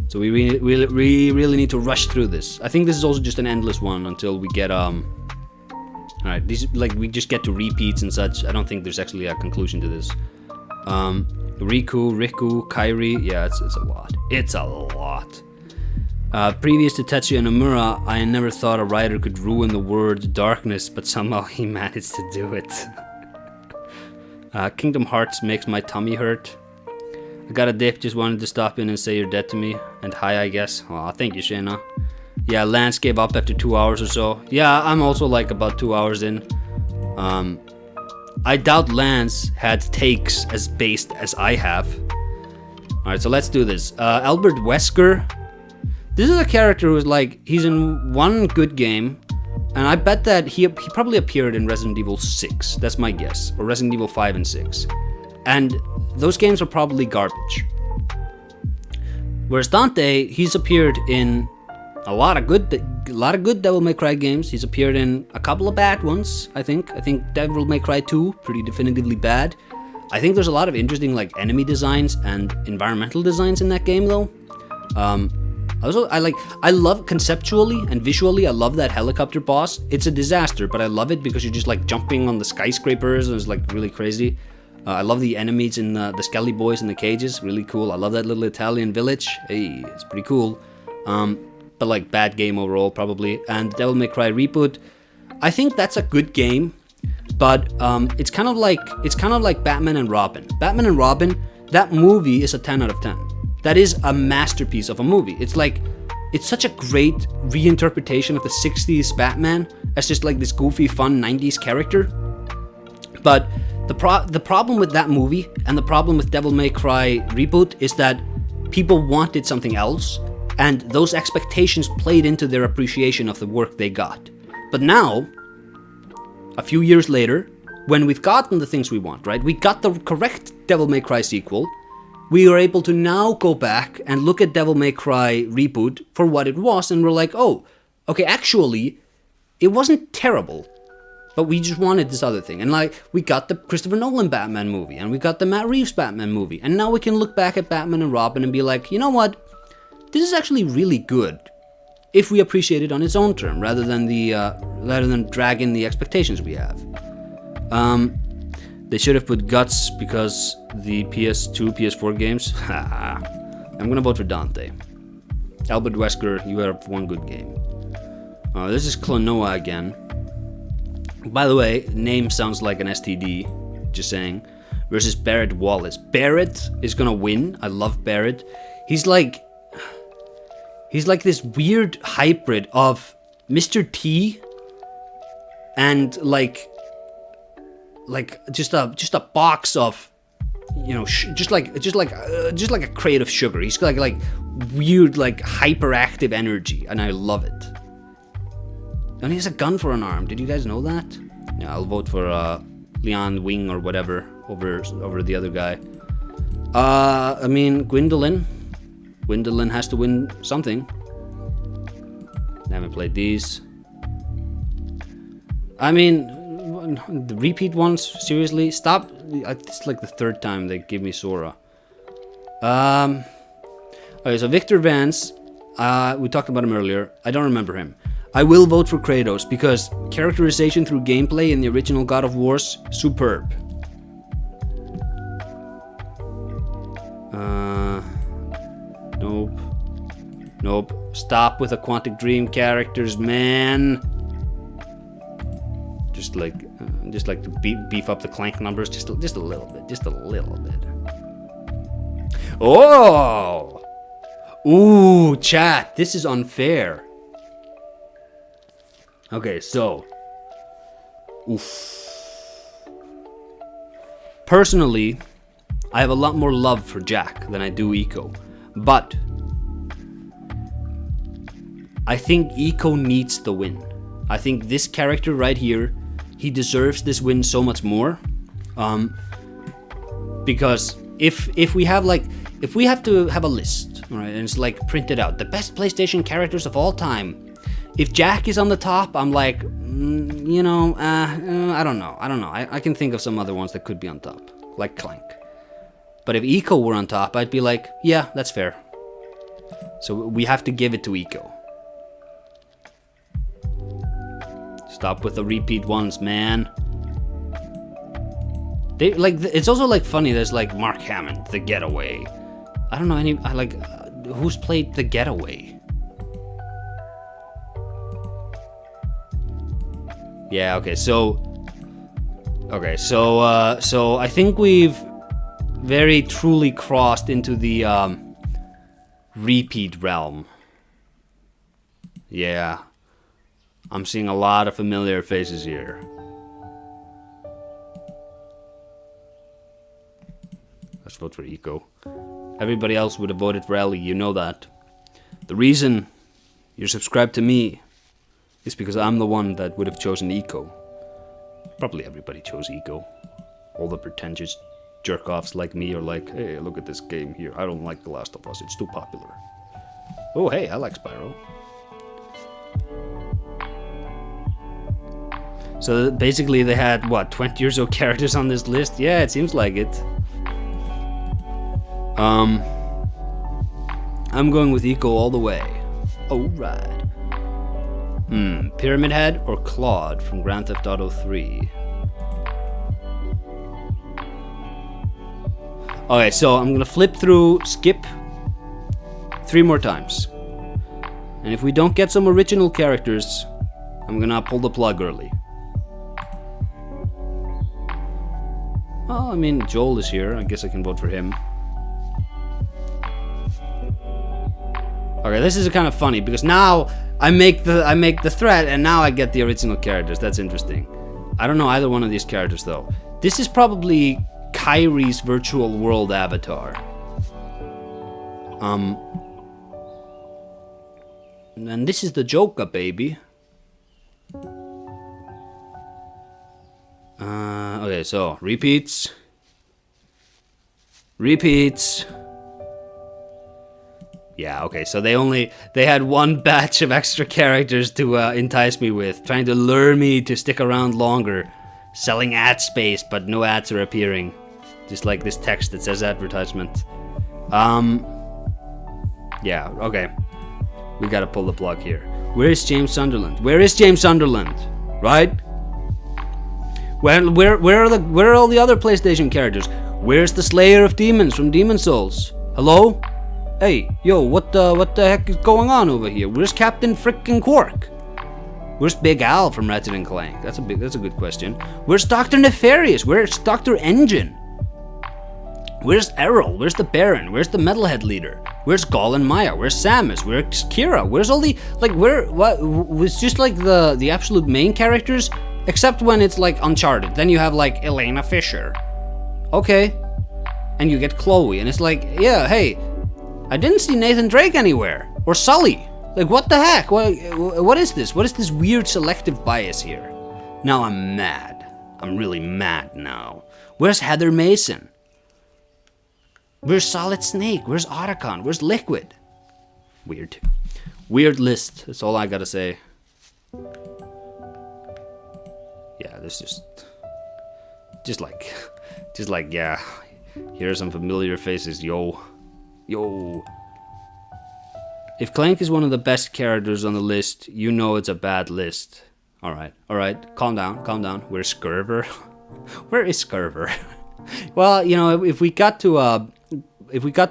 So we really need to rush through this. I think this is also just an endless one until we get, alright, these, like, we just get to repeats and such. I don't think there's actually a conclusion to this. Riku, Kairi, yeah, it's a lot. It's a lot. Previous to Tetsuya Nomura, I never thought a writer could ruin the word darkness, but somehow he managed to do it. Kingdom Hearts makes my tummy hurt. I got a dip, just wanted to stop in and say you're dead to me. And hi, I guess. Aw, thank you, Shayna. Yeah, Lance gave up after 2 hours or so. Yeah, I'm also like about 2 hours in. I doubt Lance had takes as based as I have. Alright, so let's do this. Albert Wesker. This is a character who's like, he's in one good game, and I bet that he probably appeared in Resident Evil 6. That's my guess. Or Resident Evil 5 and 6. And those games are probably garbage. Whereas Dante, he's appeared in a lot of good Devil May Cry games. He's appeared in a couple of bad ones, I think. I think Devil May Cry 2, pretty definitively bad. I think there's a lot of interesting like enemy designs and environmental designs in that game though. Also, I love conceptually and visually, I love that helicopter boss. It's a disaster, but I love it because you're just like jumping on the skyscrapers and it's like really crazy. I love the enemies in the Skelly boys in the cages, really cool. I love that little Italian village. Hey, it's pretty cool. But like bad game overall probably. And Devil May Cry Reboot, I think that's a good game, but it's kind of like Batman and Robin. Batman and Robin, that movie is a 10 out of 10. That is a masterpiece of a movie. It's such a great reinterpretation of the 60s Batman as just like this goofy, fun 90s character. But the problem with that movie and the problem with Devil May Cry Reboot is that people wanted something else, and those expectations played into their appreciation of the work they got. But now, a few years later, when we've gotten the things we want, right? We got the correct Devil May Cry sequel. We are able to now go back and look at Devil May Cry Reboot for what it was, and we're like, oh, okay, actually, it wasn't terrible, but we just wanted this other thing. And like, we got the Christopher Nolan Batman movie, and we got the Matt Reeves Batman movie, and now we can look back at Batman and Robin and be like, you know what? This is actually really good, if we appreciate it on its own term, rather than dragging the expectations we have. They should have put Guts because the PS2, PS4 games. I'm gonna vote for Dante. Albert Wesker, you have one good game. This is Klonoa again. By the way, name sounds like an STD. Just saying. Versus Barrett Wallace. Barrett is gonna win. I love Barrett. He's like this weird hybrid of Mr. T and like just a box of, you know, just like a crate of sugar. He's got like weird, like hyperactive energy, and I love it. And he has a gun for an arm. Did you guys know that? Yeah, I'll vote for Leon Wing or whatever over the other guy. I mean, Gwendolyn has to win something. I haven't played these. I mean, the repeat ones, seriously? Stop. It's like the third time they give me Sora. Okay, so Victor Vance, we talked about him earlier. I don't remember him. I will vote for Kratos because characterization through gameplay in the original God of War's superb. Nope. Stop with the Quantic Dream characters, man. Just like to beef up the Clank numbers just a little bit. Oh! Ooh, chat, this is unfair. Okay, so. Oof. Personally, I have a lot more love for Jack than I do Eiko. But I think Eiko needs the win. I think this character right here, he deserves this win so much more. Because if we have to have a list, right, and it's like printed out, the best PlayStation characters of all time. If Jack is on the top, I'm like, I don't know. I can think of some other ones that could be on top, like Clank. But if Eiko were on top, I'd be like, yeah, that's fair. So we have to give it to Eiko. Stop with the repeat ones, man. They like it's also like funny. There's like Mark Hammond, The Getaway. I don't know any. I like who's played The Getaway. Yeah. Okay. So I think we've very truly crossed into the repeat realm. Yeah. I'm seeing a lot of familiar faces here. Let's vote for Eiko. Everybody else would have voted for Ellie, you know that. The reason you're subscribed to me is because I'm the one that would have chosen Eiko. Probably everybody chose Eiko. All the pretentious jerk-offs like me are like, hey, look at this game here. I don't like The Last of Us, it's too popular. Oh, hey, I like Spyro. So basically they had, 20 or so characters on this list? Yeah, it seems like it. I'm going with Eco all the way. Alright. Pyramid Head or Claude from Grand Theft Auto 3? Okay, so I'm gonna flip through, skip 3 more times. And if we don't get some original characters, I'm gonna pull the plug early. Well, I mean, Joel is here. I guess I can vote for him. Okay, this is kind of funny because now I make the threat and now I get the original characters. That's interesting. I don't know either one of these characters though. This is probably Kyrie's virtual world avatar. And this is the Joker, baby. Okay, so repeats. Yeah, okay, so they had one batch of extra characters to entice me with, trying to lure me to stick around longer, selling ad space, but no ads are appearing. Just like this text that says advertisement. Yeah, okay. We gotta pull the plug here. Where is James Sunderland? Right? Where are all the other PlayStation characters? Where's the Slayer of Demons from Demon Souls? Hello? Hey, yo, what the heck is going on over here? Where's Captain Frickin' Quark? Where's Big Al from Ratchet and Clank? That's a good question. Where's Dr. Nefarious? Where's Dr. Engine? Where's Errol? Where's the Baron? Where's the Metalhead leader? Where's Gaul and Maya? Where's Samus? Where's Kira? Where's all the what was just like the absolute main characters? Except when it's like Uncharted. Then you have like Elena Fisher. Okay. And you get Chloe and it's like, yeah, hey, I didn't see Nathan Drake anywhere. Or Sully. Like, what the heck? What is this? What is this weird selective bias here? Now I'm mad. I'm really mad now. Where's Heather Mason? Where's Solid Snake? Where's Otacon? Where's Liquid? Weird. Weird list. That's all I gotta say. Yeah, there's just like, yeah. Here are some familiar faces, yo. If Clank is one of the best characters on the list, you know it's a bad list. Alright, calm down. Where's Skurver? Where is Skurver? Well, you know, if we got to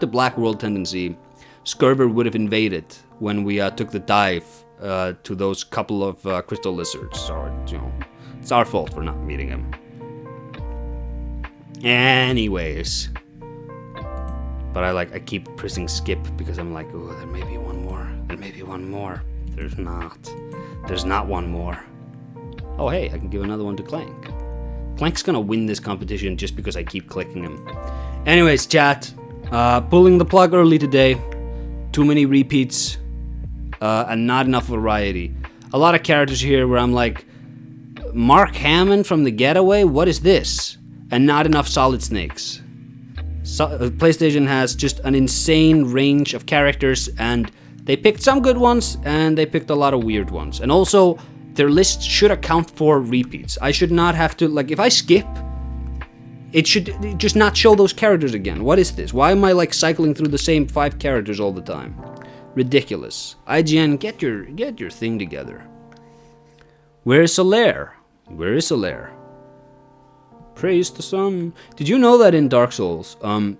Black World Tendency, Skurver would have invaded when we took the dive to those couple of crystal lizards. So, you know, it's our fault for not meeting him. Anyways. But I keep pressing skip because I'm like, oh, there may be one more. There's not one more. Oh, hey, I can give another one to Clank. Clank's gonna win this competition just because I keep clicking him. Anyways, chat, pulling the plug early today. Too many repeats, and not enough variety. A lot of characters here where I'm like, Mark Hamill from The Getaway, what is this? And not enough Solid Snakes. PlayStation has just an insane range of characters, and they picked some good ones, and they picked a lot of weird ones. And also, their list should account for repeats. I should not have to, like, if I skip, it should just not show those characters again. What is this? Why am I, like, cycling through the same 5 characters all the time? Ridiculous. IGN, get your thing together. Where is Solaire? Praise the sun. Did you know that in Dark Souls, you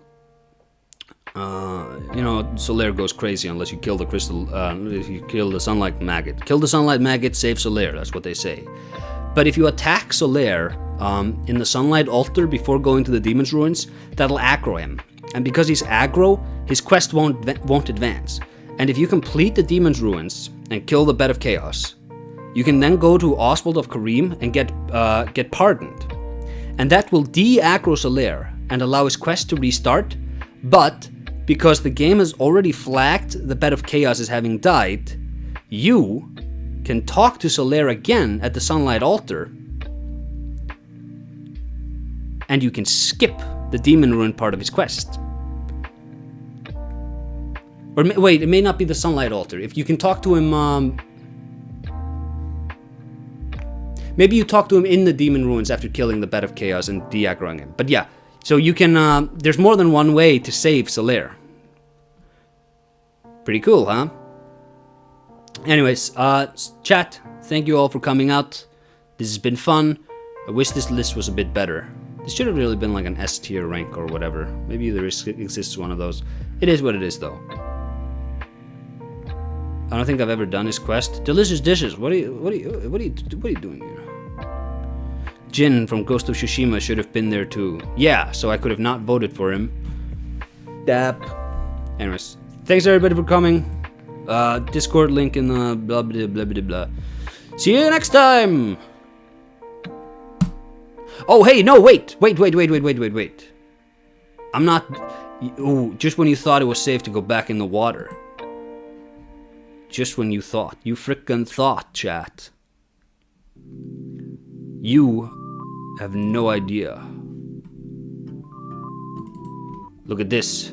know, Solaire goes crazy unless you kill the crystal, if you kill the sunlight maggot. Kill the sunlight maggot, save Solaire, that's what they say. But if you attack Solaire in the sunlight altar before going to the demon's ruins, that'll aggro him. And because he's aggro, his quest won't advance. And if you complete the demon's ruins and kill the Bed of Chaos, you can then go to Oswald of Kareem and get pardoned. And that will de-aggro Solaire and allow his quest to restart, but because the game has already flagged the Bed of Chaos as having died, you can talk to Solaire again at the Sunlight Altar, and you can skip the Demon Ruin part of his quest. Or wait, it may not be the Sunlight Altar. If you can talk to him, maybe you talk to him in the Demon Ruins after killing the Bed of Chaos and de-aggroing him. But yeah, so you can, there's more than one way to save Solaire. Pretty cool, huh? Anyways, chat, thank you all for coming out. This has been fun. I wish this list was a bit better. This should have really been like an S tier rank or whatever. Maybe there exists one of those. It is what it is, though. I don't think I've ever done his quest. Delicious dishes. What are you doing here? Jin from Ghost of Tsushima should have been there too. Yeah, so I could have not voted for him. Dap. Anyways, thanks everybody for coming. Discord link in the blah blah blah blah blah. See you next time. Oh hey, no, wait. I'm not. Ooh, just when you thought it was safe to go back in the water. Just when you thought. You frickin' thought, chat. You have no idea. Look at this.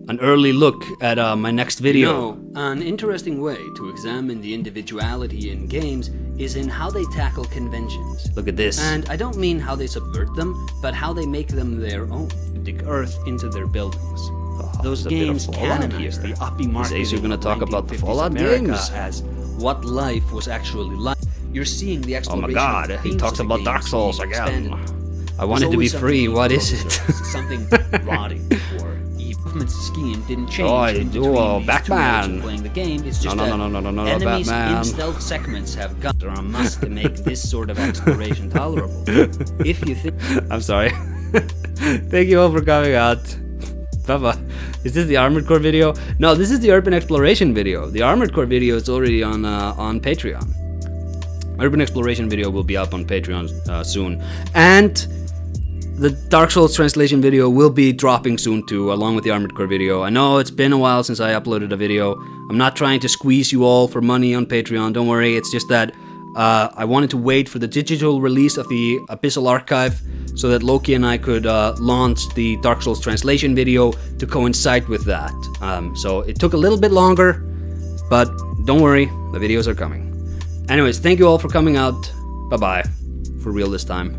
An early look at my next video.
An interesting way to examine the individuality in games is in how they tackle conventions.
Look at this.
And I don't mean how they subvert them, but how they make them their own. Dig earth into their buildings. Those games canonize the uppy marketing.
Is Acer gonna talk about the
1950s
Fallout
America
games?
as what life was actually like. You're seeing the exploration.
Oh my god,
of
he
themes
talks
of the
about Dark
games
Souls
being
again.
expanded.
I want it to be free. What is it?
Something rotting or the movement scheme didn't change.
Oh,
in between these 2 modes
Batman.
of playing the game. It's just
No,
that enemies
Batman.
in stealth segments have got are a must to make this sort of exploration tolerable. If you think
I'm sorry. Thank you all for coming out. Bye-bye. Is this the Armored Core video? No, this is the Urban Exploration video. The Armored Core video is already on Patreon. Urban Exploration video will be up on Patreon soon. And the Dark Souls translation video will be dropping soon too, along with the Armored Core video. I know it's been a while since I uploaded a video. I'm not trying to squeeze you all for money on Patreon, don't worry. It's just that I wanted to wait for the digital release of the Abyssal Archive so that Loki and I could launch the Dark Souls translation video to coincide with that. So it took a little bit longer, but don't worry, the videos are coming. Anyways, thank you all for coming out. Bye-bye. For real this time.